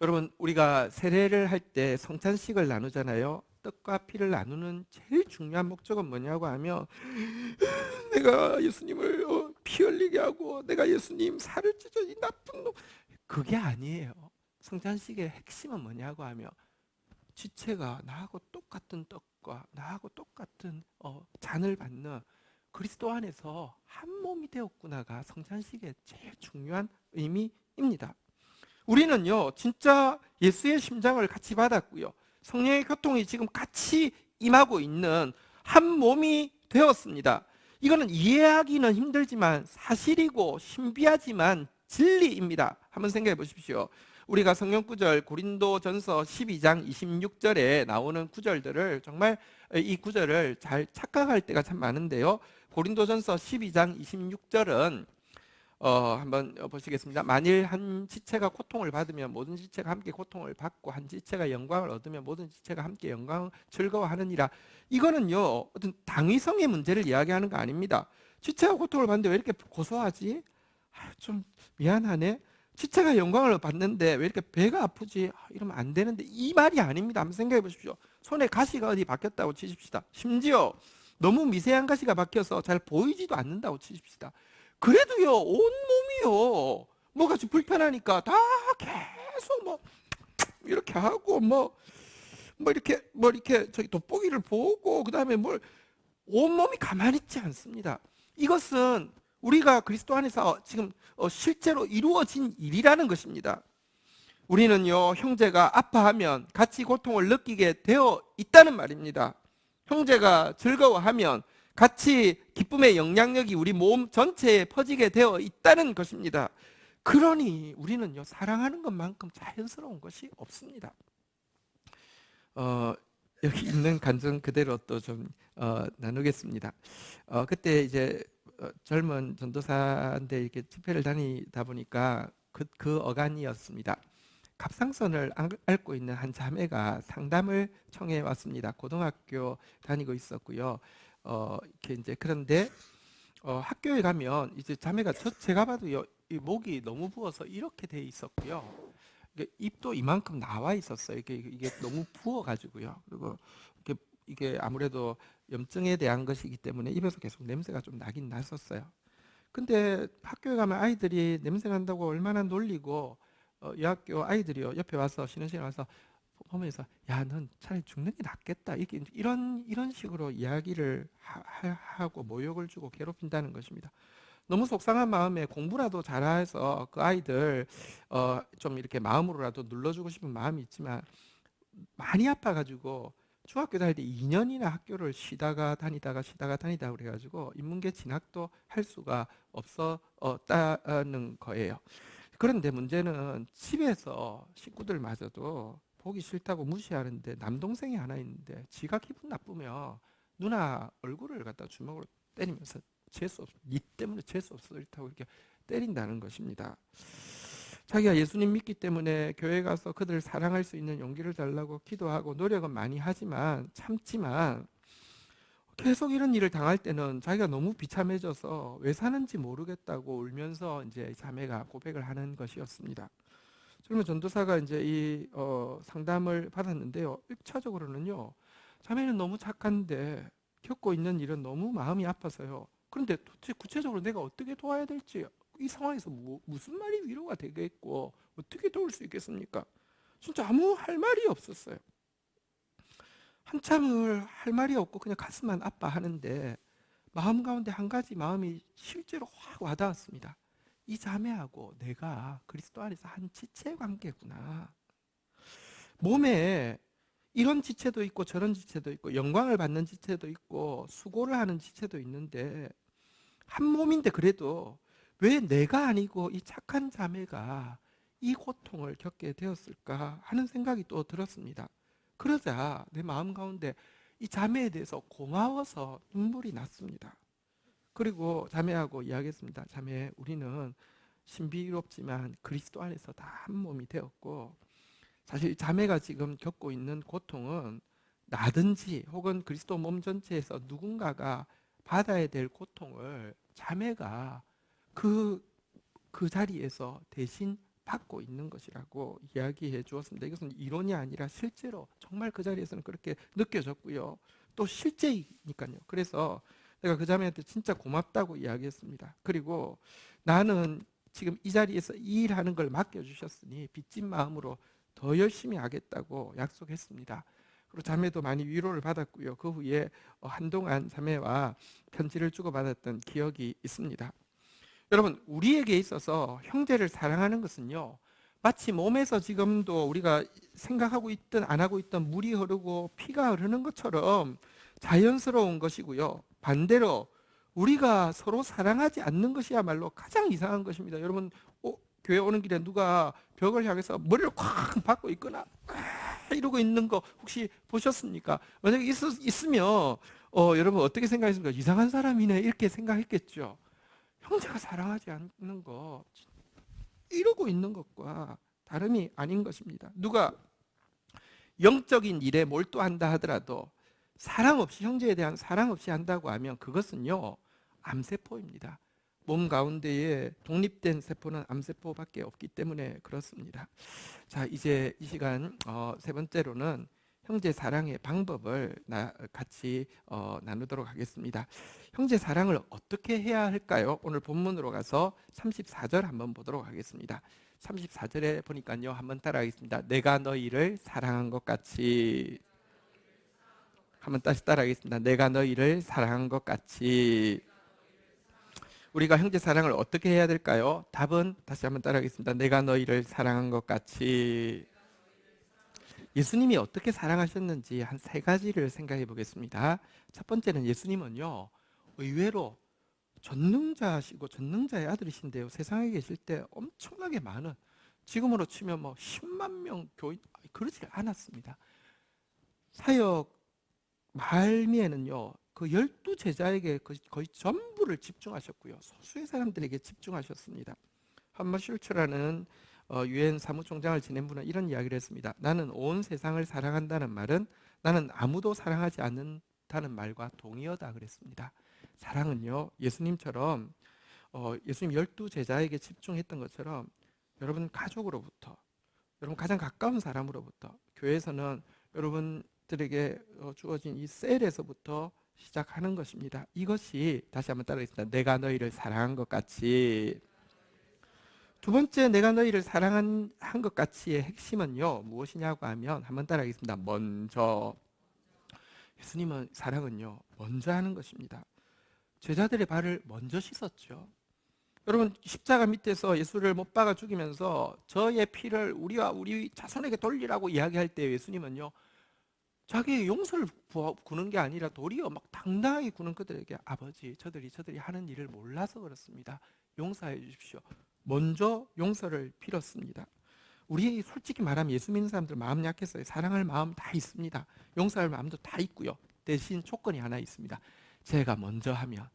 여러분, 우리가 세례를 할 때 성찬식을 나누잖아요. 떡과 피를 나누는 제일 중요한 목적은 뭐냐고 하면, 내가 예수님을 피 흘리게 하고 내가 예수님 살을 찢어 이 나쁜 놈, 그게 아니에요. 성찬식의 핵심은 뭐냐고 하면, 지체가 나하고 똑같은 떡과 나하고 똑같은 잔을 받는 그리스도 안에서 한 몸이 되었구나가 성찬식의 제일 중요한 의미입니다. 우리는요, 진짜 예수의 심장을 같이 받았고요, 성령의 교통이 지금 같이 임하고 있는 한 몸이 되었습니다. 이거는 이해하기는 힘들지만 사실이고 신비하지만 진리입니다. 한번 생각해 보십시오. 우리가 성경 구절 고린도전서 12장 26절에 나오는 구절들을 정말 이 구절을 잘 착각할 때가 참 많은데요. 고린도전서 12장 26절은 한번 보시겠습니다. 만일 한 지체가 고통을 받으면 모든 지체가 함께 고통을 받고 한 지체가 영광을 얻으면 모든 지체가 함께 영광 즐거워하느니라. 이거는요, 어떤 당위성의 문제를 이야기하는 거 아닙니다. 지체가 고통을 받는데 왜 이렇게 고소하지? 좀 미안하네. 지체가 영광을 받는데 왜 이렇게 배가 아프지? 이러면 안 되는데, 이 말이 아닙니다. 한번 생각해 보십시오. 손에 가시가 어디 박혔다고 치십시다. 심지어 너무 미세한 가시가 박혀서 잘 보이지도 않는다고 치십시다. 그래도요, 온 몸이요, 뭐가 좀 불편하니까 다 계속 뭐 이렇게 하고 뭐 이렇게 저기 돋보기를 보고 그다음에 뭘, 온 몸이 가만히 있지 않습니다. 이것은 우리가 그리스도 안에서 지금 실제로 이루어진 일이라는 것입니다. 우리는요, 형제가 아파하면 같이 고통을 느끼게 되어 있다는 말입니다. 형제가 즐거워하면 같이 기쁨의 영향력이 우리 몸 전체에 퍼지게 되어 있다는 것입니다. 그러니 우리는요, 사랑하는 것만큼 자연스러운 것이 없습니다. 여기 있는 감정 그대로 또 좀 나누겠습니다. 그때 이제 젊은 전도사인데 이렇게 집회를 다니다 보니까 그 어간이었습니다. 갑상선을 앓고 있는 한 자매가 상담을 청해 왔습니다. 고등학교 다니고 있었고요. 이렇게 이제 그런데 학교에 가면 이제 자매가 제가 봐도 이 목이 너무 부어서 이렇게 돼 있었고요. 입도 이만큼 나와 있었어요. 이게 너무 부어가지고요. 그리고 이게 아무래도 염증에 대한 것이기 때문에 입에서 계속 냄새가 좀 나긴 났었어요. 근데 학교에 가면 아이들이 냄새 난다고 얼마나 놀리고, 이 학교 아이들이요, 옆에 와서 쉬는 시간에 와서 어머니서 야, 넌 차라리 죽는 게 낫겠다. 이런 식으로 이야기를 하고 모욕을 주고 괴롭힌다는 것입니다. 너무 속상한 마음에 공부라도 잘해서 그 아이들 좀 이렇게 마음으로라도 눌러주고 싶은 마음이 있지만 많이 아파가지고 중학교 다닐 때 2년이나 학교를 쉬다가 다니다가 그래가지고 인문계 진학도 할 수가 없었다는 거예요. 그런데 문제는 집에서 식구들마저도 보기 싫다고 무시하는데 남동생이 하나 있는데 지가 기분 나쁘면 누나 얼굴을 갖다 주먹으로 때리면서 재수 없어, 니 때문에 재수 없어 이렇다고 이렇게 때린다는 것입니다. 자기가 예수님 믿기 때문에 교회 가서 그들을 사랑할 수 있는 용기를 달라고 기도하고 노력은 많이 하지만 참지만 계속 이런 일을 당할 때는 자기가 너무 비참해져서 왜 사는지 모르겠다고 울면서 이제 자매가 고백을 하는 것이었습니다. 그러면 전도사가 이제 이 상담을 받았는데요. 1차적으로는요, 자매는 너무 착한데 겪고 있는 일은 너무 마음이 아파서요. 그런데 도대체 구체적으로 내가 어떻게 도와야 될지, 이 상황에서 무슨 말이 위로가 되겠고 어떻게 도울 수 있겠습니까? 진짜 아무 할 말이 없었어요. 한참을 할 말이 없고 그냥 가슴만 아파하는데 마음 가운데 한 가지 마음이 실제로 확 와닿았습니다. 이 자매하고 내가 그리스도 안에서 한 지체 관계구나. 몸에 이런 지체도 있고 저런 지체도 있고 영광을 받는 지체도 있고 수고를 하는 지체도 있는데 한 몸인데 그래도 왜 내가 아니고 이 착한 자매가 이 고통을 겪게 되었을까 하는 생각이 또 들었습니다. 그러자 내 마음 가운데 이 자매에 대해서 고마워서 눈물이 났습니다. 그리고 자매하고 이야기했습니다. 자매, 우리는 신비롭지만 그리스도 안에서 다 한 몸이 되었고 사실 자매가 지금 겪고 있는 고통은 나든지 혹은 그리스도 몸 전체에서 누군가가 받아야 될 고통을 자매가 그 자리에서 대신 받고 있는 것이라고 이야기해 주었습니다. 이것은 이론이 아니라 실제로 정말 그 자리에서는 그렇게 느껴졌고요. 또 실제이니까요. 그래서 내가 그 자매한테 진짜 고맙다고 이야기했습니다. 그리고 나는 지금 이 자리에서 이 일하는 걸 맡겨주셨으니 빚진 마음으로 더 열심히 하겠다고 약속했습니다. 그리고 자매도 많이 위로를 받았고요. 그 후에 한동안 자매와 편지를 주고받았던 기억이 있습니다. 여러분, 우리에게 있어서 형제를 사랑하는 것은요, 마치 몸에서 지금도 우리가 생각하고 있든 안 하고 있든 물이 흐르고 피가 흐르는 것처럼 자연스러운 것이고요. 반대로 우리가 서로 사랑하지 않는 것이야말로 가장 이상한 것입니다. 여러분, 교회 오는 길에 누가 벽을 향해서 머리를 콱 박고 있거나 이러고 있는 거 혹시 보셨습니까? 만약에 있으면 여러분 어떻게 생각했습니까? 이상한 사람이네 이렇게 생각했겠죠. 형제가 사랑하지 않는 거 이러고 있는 것과 다름이 아닌 것입니다. 누가 영적인 일에 몰두한다 하더라도 사랑 없이, 형제에 대한 사랑 없이 한다고 하면 그것은요, 암세포입니다. 몸 가운데에 독립된 세포는 암세포밖에 없기 때문에 그렇습니다. 자, 이제 이 시간 세 번째로는 형제 사랑의 방법을 같이 나누도록 하겠습니다. 형제 사랑을 어떻게 해야 할까요? 오늘 본문으로 가서 34절 한번 보도록 하겠습니다. 34절에 보니까요, 한번 따라하겠습니다. 내가 너희를 사랑한 것 같이. 한번 다시 따라하겠습니다. 내가 너희를 사랑한 것 같이. 우리가 형제 사랑을 어떻게 해야 될까요? 답은 다시 한번 따라하겠습니다. 내가 너희를 사랑한 것 같이. 예수님이 어떻게 사랑하셨는지 한 세 가지를 생각해 보겠습니다. 첫 번째는 예수님은요, 의외로 전능자시고 전능자의 아들이신데요, 세상에 계실 때 엄청나게 많은, 지금으로 치면 뭐 10만 명 교인, 그러지 않았습니다. 사역 말미에는요, 그 12제자에게 거의 전부를 집중하셨고요, 소수의 사람들에게 집중하셨습니다. 한마 슐츠라는 유엔 사무총장을 지낸 분은 이런 이야기를 했습니다. 나는 온 세상을 사랑한다는 말은 나는 아무도 사랑하지 않는다는 말과 동의어다 그랬습니다. 사랑은요, 예수님처럼 예수님 12제자에게 집중했던 것처럼 여러분 가족으로부터, 여러분 가장 가까운 사람으로부터, 교회에서는 여러분들에게 주어진 이 셀에서부터 시작하는 것입니다. 이것이, 다시 한번 따라하겠습니다. 내가 너희를 사랑한 것 같이. 두 번째 내가 너희를 사랑한 것 가치의 핵심은요 무엇이냐고 하면 한번 따라하겠습니다. 먼저. 예수님은 사랑은요 먼저 하는 것입니다. 제자들의 발을 먼저 씻었죠. 여러분 십자가 밑에서 예수를 못 박아 죽이면서 저의 피를 우리와 우리 자손에게 돌리라고 이야기할 때 예수님은요 자기의 용서를 구는 게 아니라 도리어 막 당당하게 구는 그들에게 아버지 저들이 하는 일을 몰라서 그렇습니다. 용서해 주십시오. 먼저 용서를 빌었습니다. 우리 솔직히 말하면 예수 믿는 사람들 마음 약해서 사랑할 마음 다 있습니다. 용서할 마음도 다 있고요. 대신 조건이 하나 있습니다. 제가 먼저 하면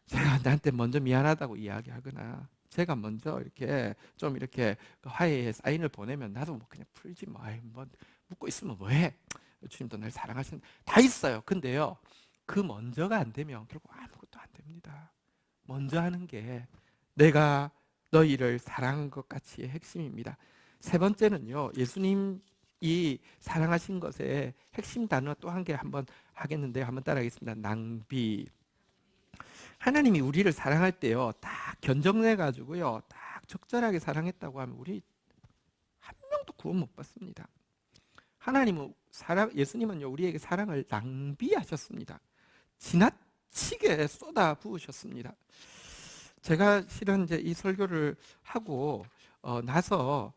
제가 나한테 먼저 미안하다고 이야기하거나 제가 먼저 이렇게 좀 이렇게 화해의 사인을 보내면 나도 뭐 그냥 풀지 뭐, 뭐 묻고 있으면 뭐해? 주님도 날 사랑하시는 다 있어요. 근데요 그 먼저가 안 되면 결국 아무것도 안 됩니다. 먼저 하는 게 내가 너희를 사랑한 것 같이의 핵심입니다. 세 번째는요 예수님이 사랑하신 것의 핵심 단어 또 한 개 한번 하겠는데요. 한번 따라하겠습니다. 낭비. 하나님이 우리를 사랑할 때요 딱 견적내 가지고요 딱 적절하게 사랑했다고 하면 우리 한 명도 구원 못 받습니다. 하나님은 예수님은요 우리에게 사랑을 낭비하셨습니다. 지나치게 쏟아 부으셨습니다. 제가 실은 이제 이 설교를 하고 나서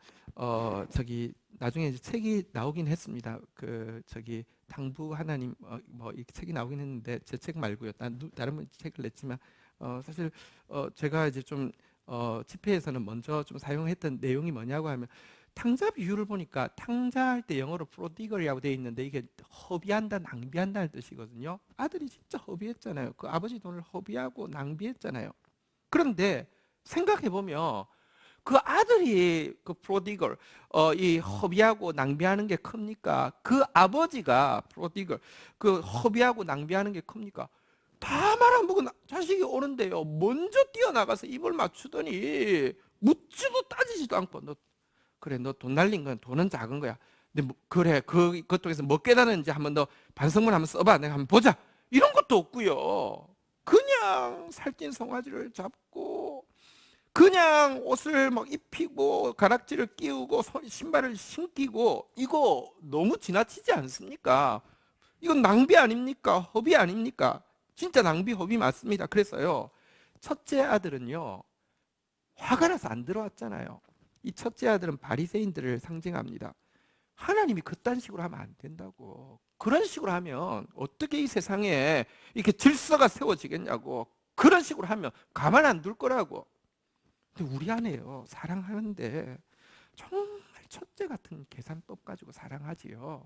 나중에 이제 책이 나오긴 했습니다. 당부 하나님 뭐 이 책이 나오긴 했는데 제 책 말고요. 다른 분 책을 냈지만 사실 제가 이제 좀 집회에서는 먼저 좀 사용했던 내용이 뭐냐고 하면 탕자 비유를 보니까 탕자할 때 영어로 프로디걸이라고 되어 있는데 이게 허비한다, 낭비한다는 뜻이거든요. 아들이 진짜 허비했잖아요. 그 아버지 돈을 허비하고 낭비했잖아요. 그런데 생각해 보면 그 아들이 그 프로디걸 이 허비하고 낭비하는 게 큽니까? 그 아버지가 프로디걸 그 허비하고 낭비하는 게 큽니까? 다 말 안 보고 자식이 오는데요 먼저 뛰어나가서 입을 맞추더니 묻지도 따지지도 않고 너 돈 날린 건 돈은 작은 거야. 근데 그래 그쪽에서 뭐 깨달았는지 한번 너 반성문 한번 써봐. 내가 한번 보자. 이런 것도 없고요. 그냥 살찐 송아지를 잡고 그냥 옷을 막 입히고 가락지를 끼우고 신발을 신기고 이거 너무 지나치지 않습니까? 이건 낭비 아닙니까? 허비 아닙니까? 진짜 낭비 허비 맞습니다. 그래서요 첫째 아들은요 화가 나서 안 들어왔잖아요. 이 첫째 아들은 바리새인들을 상징합니다. 하나님이 그딴 식으로 하면 안 된다고. 그런 식으로 하면 어떻게 이 세상에 이렇게 질서가 세워지겠냐고. 그런 식으로 하면 가만 안 둘 거라고. 근데 우리 안에요 사랑하는데 정말 첫째 같은 계산법 가지고 사랑하지요.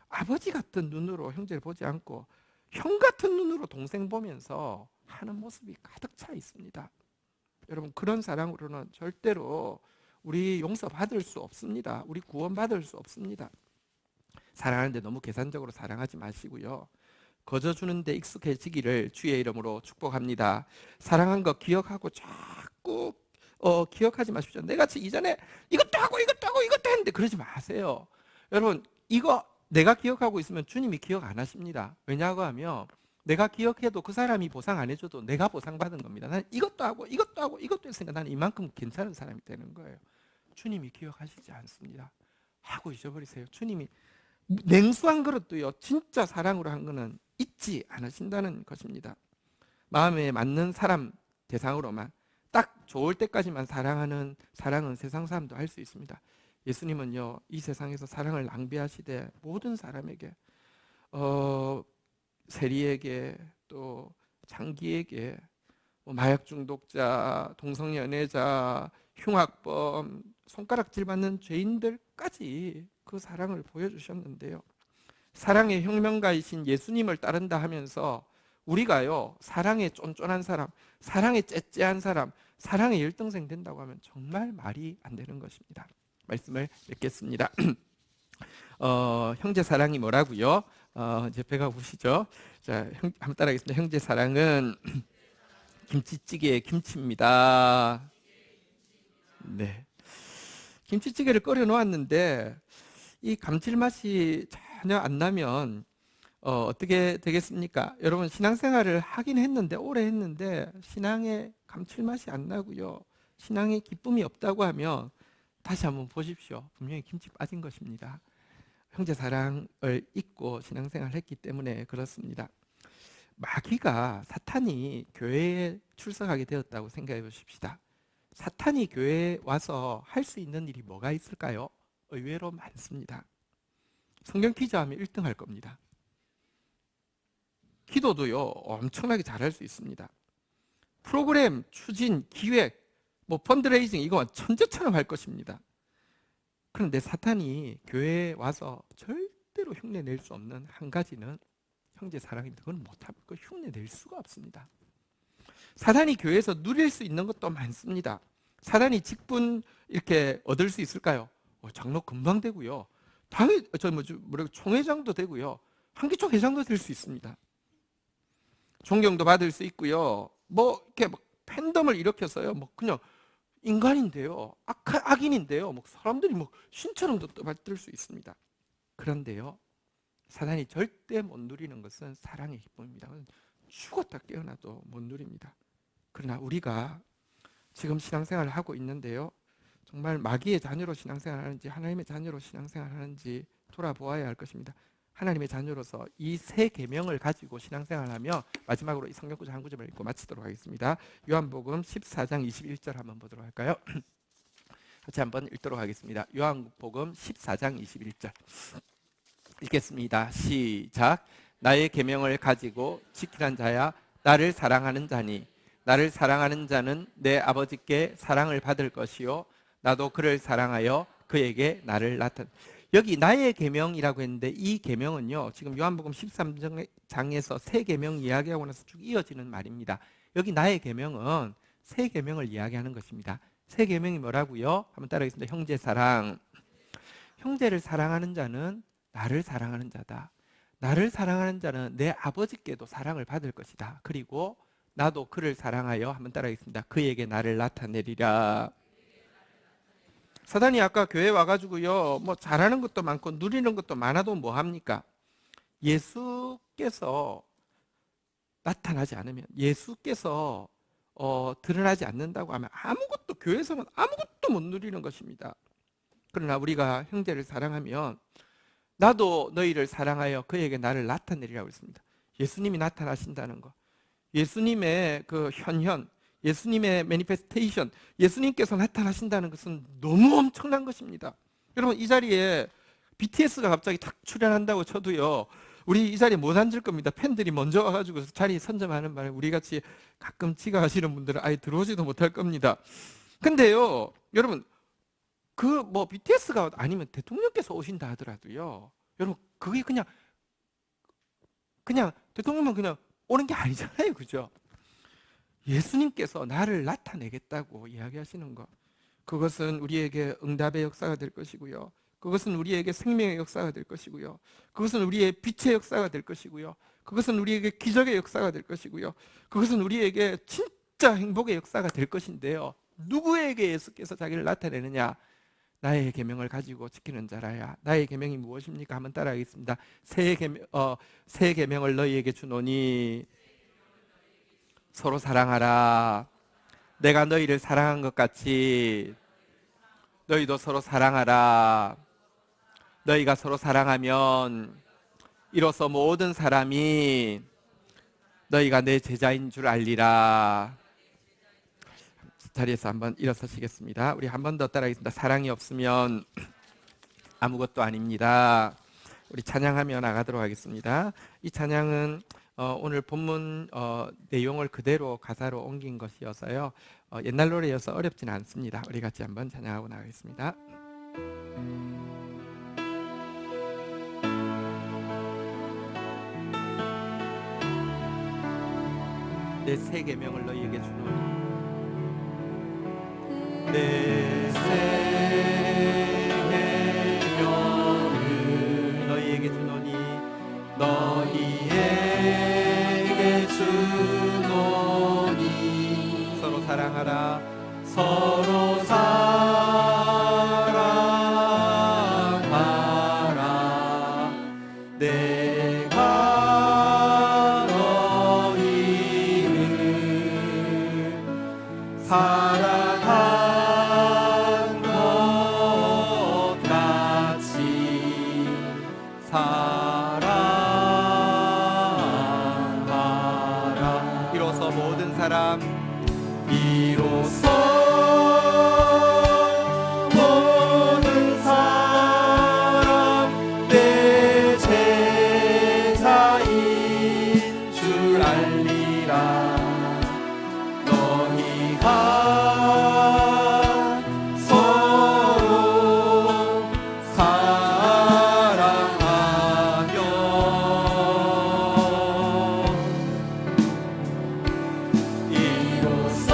아버지 같은 눈으로 형제를 보지 않고 형 같은 눈으로 동생 보면서 하는 모습이 가득 차 있습니다. 여러분 그런 사랑으로는 절대로 우리 용서받을 수 없습니다. 우리 구원받을 수 없습니다. 사랑하는데 너무 계산적으로 사랑하지 마시고요. 거저 주는데 익숙해지기를 주의 이름으로 축복합니다. 사랑한 거 기억하고 자꾸 기억하지 마십시오. 내가 이전에 이것도 하고 이것도 했는데 그러지 마세요. 여러분 이거 내가 기억하고 있으면 주님이 기억 안 하십니다. 왜냐고 하면 내가 기억해도 그 사람이 보상 안 해줘도 내가 보상받은 겁니다. 나는 이것도 하고 이것도 했으니까 나는 이만큼 괜찮은 사람이 되는 거예요. 주님이 기억하시지 않습니다. 하고 잊어버리세요. 주님이 냉수한 그릇도요 진짜 사랑으로 한 거는 잊지 않으신다는 것입니다. 마음에 맞는 사람 대상으로만 딱 좋을 때까지만 사랑하는 사랑은 세상 사람도 할 수 있습니다. 예수님은요 이 세상에서 사랑을 낭비하시되 모든 사람에게 세리에게 또 장기에게 마약 중독자, 동성연애자, 흉악범, 손가락질 받는 죄인들까지 그 사랑을 보여주셨는데요. 사랑의 혁명가이신 예수님을 따른다 하면서 우리가요 사랑에 쫀쫀한 사람, 사랑에 째째한 사람, 사랑의 열등생 된다고 하면 정말 말이 안 되는 것입니다. 말씀을 맺겠습니다. 형제 사랑이 뭐라고요? 이제 배가 부르시죠? 자, 한번 따라하겠습니다. 형제 사랑은 김치찌개의 김치입니다. 네, 김치찌개를 끓여 놓았는데 이 감칠맛이 전혀 안 나면 어떻게 되겠습니까? 여러분 신앙생활을 하긴 했는데 오래 했는데 신앙의 감칠맛이 안 나고요. 신앙에 기쁨이 없다고 하면 다시 한번 보십시오. 분명히 김치 빠진 것입니다. 형제 사랑을 잊고 신앙생활을 했기 때문에 그렇습니다. 마귀가, 사탄이 교회에 출석하게 되었다고 생각해 보십시다. 사탄이 교회에 와서 할 수 있는 일이 뭐가 있을까요? 의외로 많습니다. 성경 퀴즈하면 1등 할 겁니다. 기도도요, 엄청나게 잘할 수 있습니다. 프로그램, 추진, 기획, 펀드레이징, 이거 천재처럼 할 것입니다. 그런데 사탄이 교회에 와서 절대로 흉내낼 수 없는 한 가지는 형제 사랑입니다. 그건 못하고 흉내낼 수가 없습니다. 사탄이 교회에서 누릴 수 있는 것도 많습니다. 사탄이 직분 이렇게 얻을 수 있을까요? 장로 금방 되고요. 총회장도 되고요. 한기총 회장도 될 수 있습니다. 존경도 받을 수 있고요. 이렇게 팬덤을 일으켜서요. 그냥 인간인데요. 악인인데요. 사람들이 신처럼도 떠받들 수 있습니다. 그런데요, 사단이 절대 못 누리는 것은 사랑의 기쁨입니다. 죽었다 깨어나도 못 누립니다. 그러나 우리가 지금 신앙생활을 하고 있는데요, 정말 마귀의 자녀로 신앙생활을 하는지 하나님의 자녀로 신앙생활을 하는지 돌아보아야 할 것입니다. 하나님의 자녀로서 이 세 계명을 가지고 신앙생활을 하며, 마지막으로 이 성경 구절 한 구절을 읽고 마치도록 하겠습니다. 요한복음 14장 21절 한번 보도록 할까요? 같이 한번 읽도록 하겠습니다. 요한복음 14장 21절 읽겠습니다. 시작. 나의 계명을 가지고 지키는 자야 나를 사랑하는 자니 나를 사랑하는 자는 내 아버지께 사랑을 받을 것이요 나도 그를 사랑하여 그에게 나를 나타내. 여기 나의 계명이라고 했는데 이 계명은요, 지금 요한복음 13장에서 세 계명 이야기하고 나서 쭉 이어지는 말입니다. 여기 나의 계명은 세 계명을 이야기하는 것입니다. 세 계명이 뭐라고요? 한번 따라하겠습니다. 형제 사랑. 형제를 사랑하는 자는 나를 사랑하는 자다. 나를 사랑하는 자는 내 아버지께도 사랑을 받을 것이다. 그리고 나도 그를 사랑하여, 한번 따라하겠습니다. 그에게 나를 나타내리라. 사단이 아까 교회 와가지고요, 잘하는 것도 많고 누리는 것도 많아도 뭐 합니까? 예수께서 나타나지 않으면, 예수께서 드러나지 않는다고 하면 아무것도, 교회에서는 아무것도 못 누리는 것입니다. 그러나 우리가 형제를 사랑하면 나도 너희를 사랑하여 그에게 나를 나타내리라고 했습니다. 예수님이 나타나신다는 것, 예수님의 그 현현, 예수님의 매니페스테이션, 예수님께서 나타나신다는 것은 너무 엄청난 것입니다. 여러분, 이 자리에 BTS가 갑자기 탁 출연한다고 쳐도요, 우리 이 자리에 못 앉을 겁니다. 팬들이 먼저 와가지고 자리 선점하는 바람에 우리같이 가끔 지각하시는 분들은 아예 들어오지도 못할 겁니다. 근데요, 여러분, BTS가 아니면 대통령께서 오신다 하더라도요, 여러분, 그게 그냥 대통령만 그냥 오는 게 아니잖아요. 그죠? 예수님께서 나를 나타내겠다고 이야기하시는 것, 그것은 우리에게 응답의 역사가 될 것이고요, 그것은 우리에게 생명의 역사가 될 것이고요, 그것은 우리의 빛의 역사가 될 것이고요, 그것은 우리에게 기적의 역사가 될 것이고요, 그것은 우리에게 진짜 행복의 역사가 될 것인데요, 누구에게 예수께서 자기를 나타내느냐? 나의 계명을 가지고 지키는 자라야. 나의 계명이 무엇입니까? 한번 따라하겠습니다. 새 계명을 너희에게 주노니 서로 사랑하라. 내가 너희를 사랑한 것 같이 너희도 서로 사랑하라. 너희가 서로 사랑하면 이로써 모든 사람이 너희가 내 제자인 줄 알리라. 자리에서 한번 일어서시겠습니다. 우리 한 번 더 따라하겠습니다. 사랑이 없으면 아무것도 아닙니다. 우리 찬양하며 나가도록 하겠습니다. 이 찬양은 오늘 본문 내용을 그대로 가사로 옮긴 것이어서요, 옛날 노래여서 어렵진 않습니다. 우리 같이 한번 찬양하고 나가겠습니다. 내 새 계명을 너희에게 주노니 내 새 계명을 너희에게 주노니 너희에게 주노니 서로 사랑하라. 서로 사랑하라. 내가 너희를 사랑하라. 사람 비로소 모든 사람 내 제자인 줄 알리라. 너희가 서로 사랑하며 이로써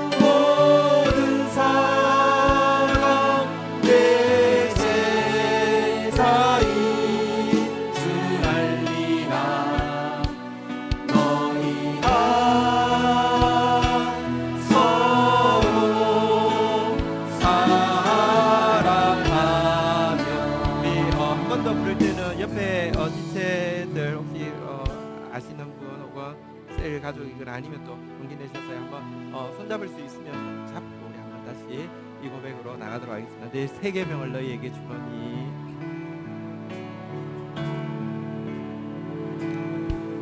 모든 사람 내 제자인 줄 알리라. 너희가 서로 사랑하며. 우리 한 번 더 부를 때는 옆에 지체들 혹시 아시는 분 혹은 셀 가족이거나 아니면 또 용기 내셔서 한번 손잡을 수 있으면 잡고 우리 한번 다시 이 고백으로 나가도록 하겠습니다. 내 세계명을 너희에게 주노니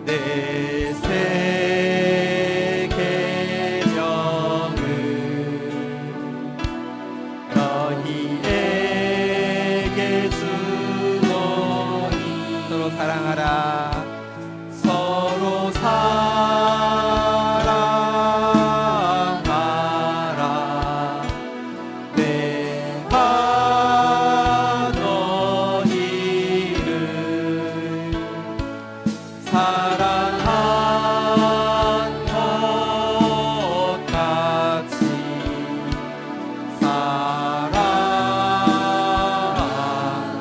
내 세계명을 너희에게 주노니 서로 사랑하라. 서로 사랑하라. 내가 너희를 사랑한 것 같이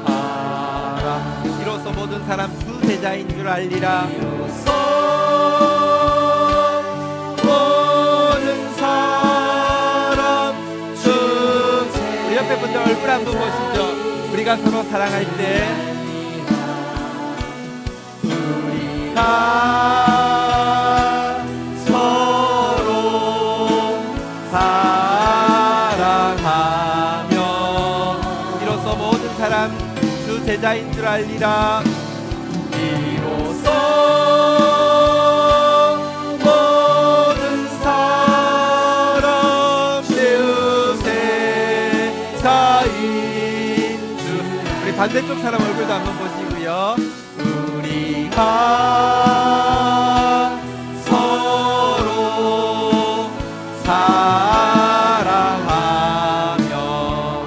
사랑하라. 이로써 모든 사람 주 제자인 줄 알리라. 이로써 모든 사람 주 우리 옆에 분들 얼굴 한번 보시죠. 우리가 서로 사랑할 때 우리가 서로 사랑하며 이로써 모든 사람 주 제자인 줄 알리라. 이로써 모든 사람 내 제자인 줄. 우리 반대쪽 사람 얼굴도 한번 보시고요. 우리가 서로 사랑하며.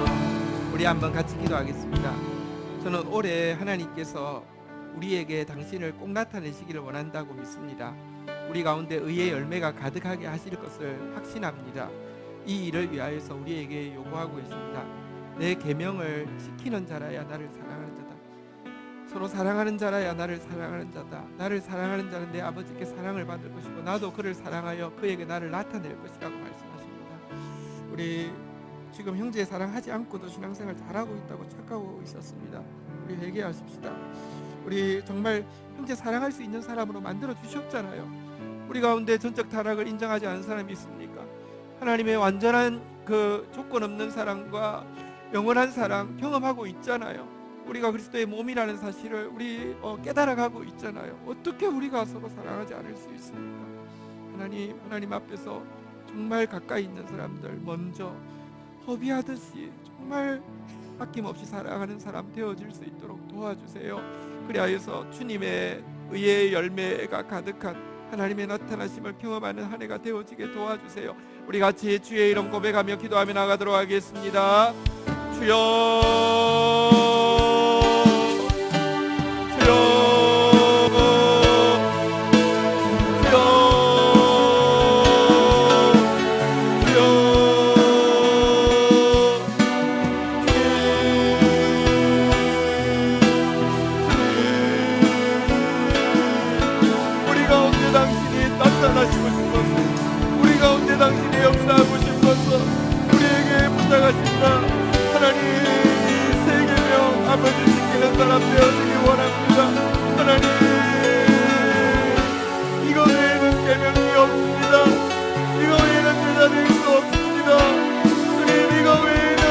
우리 한번 같이 기도하겠습니다. 저는 올해 하나님께서 우리에게 당신을 꼭 나타내시기를 원한다고 믿습니다. 우리 가운데 의의 열매가 가득하게 하실 것을 확신합니다. 이 일을 위하여서 우리에게 요구하고 있습니다. 내 계명을 지키는 자라야 나를 사랑하는 자다. 서로 사랑하는 자라야 나를 사랑하는 자다. 나를 사랑하는 자는 내 아버지께 사랑을 받을 것이고 나도 그를 사랑하여 그에게 나를 나타낼 것이라고 말씀하십니다. 우리 지금 형제 사랑하지 않고도 신앙생활 잘하고 있다고 착각하고 있었습니다. 우리 회개하십시다. 우리 정말 형제 사랑할 수 있는 사람으로 만들어 주셨잖아요. 우리 가운데 전적 타락을 인정하지 않은 사람이 있습니까? 하나님의 완전한 그 조건 없는 사랑과 영원한 사랑 경험하고 있잖아요. 우리가 그리스도의 몸이라는 사실을 우리 깨달아가고 있잖아요. 어떻게 우리가 서로 사랑하지 않을 수 있습니까? 하나님 앞에서 정말 가까이 있는 사람들 먼저 허비하듯이 정말 아낌없이 사랑하는 사람 되어질 수 있도록 도와주세요. 그리하여서 주님의 의의 열매가 가득한 하나님의 나타나심을 경험하는 한 해가 되어지게 도와주세요. 우리 같이 주의 이름 고백하며 기도하며 나가도록 하겠습니다. 주여, 주여, 주여, 주여. 우리 가운데 당신이 나타나시고 싶어서, 우리 가운데 당신이 역사하고 싶어서 우리에게 부탁하십니다. 하나님, 이 세계명 아버지 지키는 사람 되어지기 원합니다. 하나님, 이거 외에는 계명이 없습니다. 이거 외에는 제자 될 수 없습니다. 주님, 이거 외에는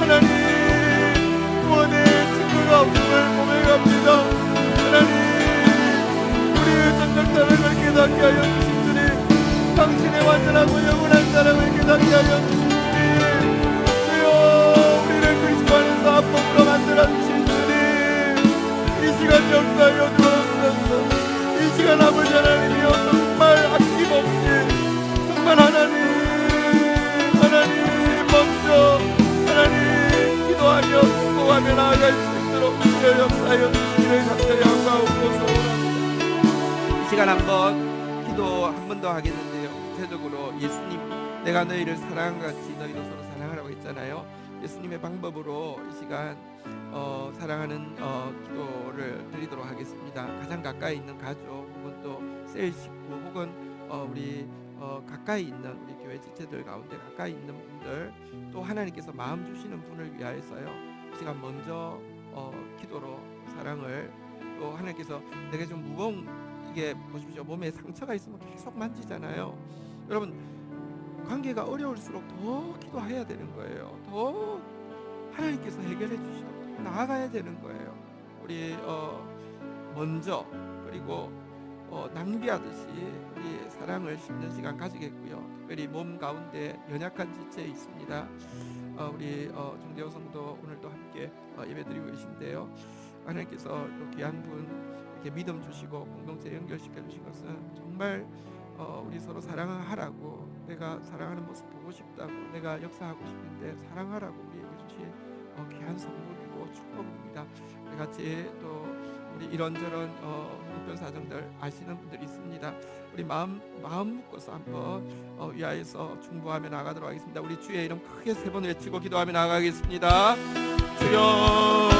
하나님 구원의 친구가 없음을 고백합니다. 하나님, 우리의 전적 타락을 깨닫게 하게 하여 주시니 주여 우리를 그리스도 안에서 한 몸으로 만들어 주신 주님 이 시간 역사하여 주옵소서. 이 시간 아버지 하나님이여 정말 아낌없이 정말 하나님 먼저 하나님 기도하며 축복하며 나아갈 수 있도록 주여 역사하여 주시기를 간절히 간구하고 소원합니다. 이 시간 한번 기도 한 번 더 하겠는데요. 구체적으로 예수님 내가 너희를 사랑한 것 같이 너희도 서로 사랑하라고 했잖아요. 예수님의 방법으로 이 시간 사랑하는 기도를 드리도록 하겠습니다. 가장 가까이 있는 가족 혹은 또 셀 식구 혹은 우리 가까이 있는 우리 교회 지체들 가운데 가까이 있는 분들 또 하나님께서 마음 주시는 분을 위하여서요. 이 시간 먼저 기도로 사랑을 또 하나님께서 내가 좀 무거운 이게 보십시오. 몸에 상처가 있으면 계속 만지잖아요. 여러분 관계가 어려울수록 더 기도해야 되는 거예요. 더 하나님께서 해결해 주시도록 더 나아가야 되는 거예요. 우리 먼저 그리고 낭비하듯이 우리 사랑을 심는 시간 가지겠고요. 특별히 몸 가운데 연약한 지체에 있습니다. 우리 정대호 성도 오늘도 함께 예배드리고 계신데요. 하나님께서 또 귀한 분 이렇게 믿음 주시고 공동체 연결시켜 주신 것은 정말 우리 서로 사랑하라고 내가 사랑하는 모습 보고 싶다고 내가 역사하고 싶은데 사랑하라고 우리에게 주신 귀한 선물이고 축복입니다. 우리 같이 또 우리 이런저런 불편 사정들 아시는 분들이 있습니다. 우리 마음 묶어서 한번 위하여서 중보하며 나가도록 하겠습니다. 우리 주의 이름 크게 3번 외치고 기도하며 나가겠습니다. 주여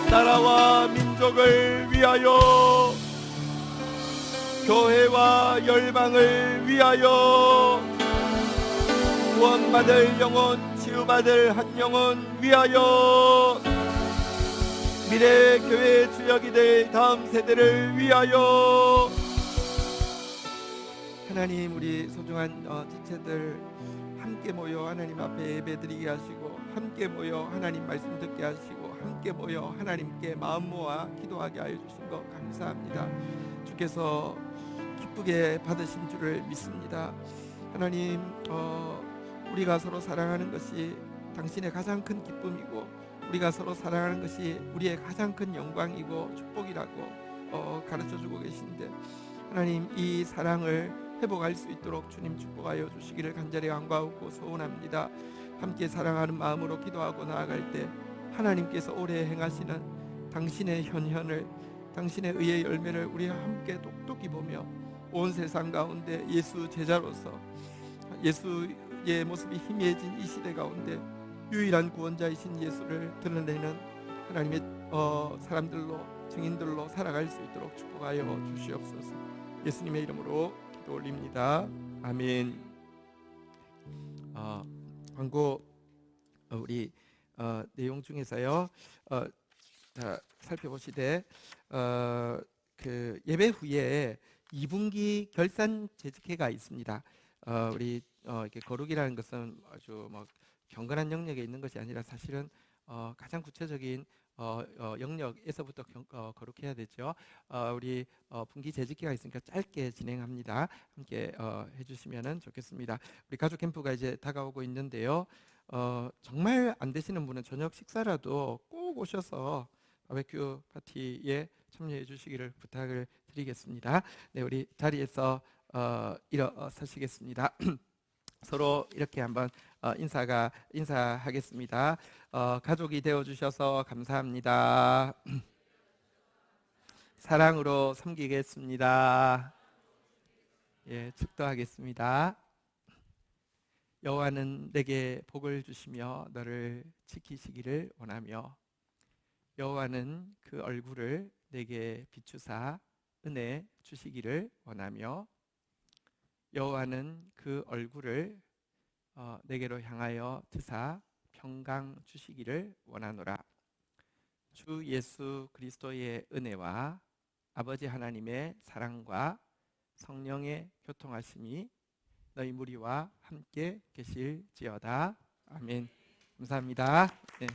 나라와 민족을 위하여 교회와 열방을 위하여 구원받을 영혼 치유받을 한 영혼 위하여 미래 교회 주역이 될 다음 세대를 위하여 하나님 우리 소중한 지체들 함께 모여 하나님 앞에 예배드리게 하시고 함께 모여 하나님 말씀 듣게 하시고 함께 모여 하나님께 마음 모아 기도하게 하여 주신 것 감사합니다. 주께서 기쁘게 받으신 줄을 믿습니다. 하나님 우리가 서로 사랑하는 것이 당신의 가장 큰 기쁨이고 우리가 서로 사랑하는 것이 우리의 가장 큰 영광이고 축복이라고 가르쳐주고 계신데 하나님 이 사랑을 회복할 수 있도록 주님 축복하여 주시기를 간절히 간구하고 소원합니다. 함께 사랑하는 마음으로 기도하고 나아갈 때 하나님께서 오래 행하시는 당신의 현현을 당신의 의의 열매를 우리가 함께 똑똑히 보며 온 세상 가운데 예수 제자로서 예수의 모습이 희미해진 이 시대 가운데 유일한 구원자이신 예수를 드러내는 하나님의 사람들로 증인들로 살아갈 수 있도록 축복하여 주시옵소서. 예수님의 이름으로 기도 올립니다. 아멘. 광고 우리 내용 중에서요. 자, 살펴보시되 그 예배 후에 2분기 결산 재직회가 있습니다. 우리 이렇게 거룩이라는 것은 아주 뭐 경건한 영역에 있는 것이 아니라 사실은 가장 구체적인 영역에서부터 거룩해야 되죠. 우리 분기 재직기가 있으니까 짧게 진행합니다. 함께 해주시면 좋겠습니다. 우리 가족 캠프가 이제 다가오고 있는데요. 정말 안 되시는 분은 저녁 식사라도 꼭 오셔서 바베큐 파티에 참여해 주시기를 부탁을 드리겠습니다. 네, 우리 자리에서 일어서시겠습니다. 서로 이렇게 한번 인사하겠습니다. 가족이 되어 주셔서 감사합니다. 사랑으로 섬기겠습니다. 예, 축도하겠습니다. 여호와는 내게 복을 주시며 너를 지키시기를 원하며 여호와는 그 얼굴을 내게 비추사 은혜 주시기를 원하며 여호와는 그 얼굴을 내게로 향하여 드사 평강 주시기를 원하노라. 주 예수 그리스도의 은혜와 아버지 하나님의 사랑과 성령의 교통하심이 너희 무리와 함께 계실지어다. 아멘. 감사합니다. 네.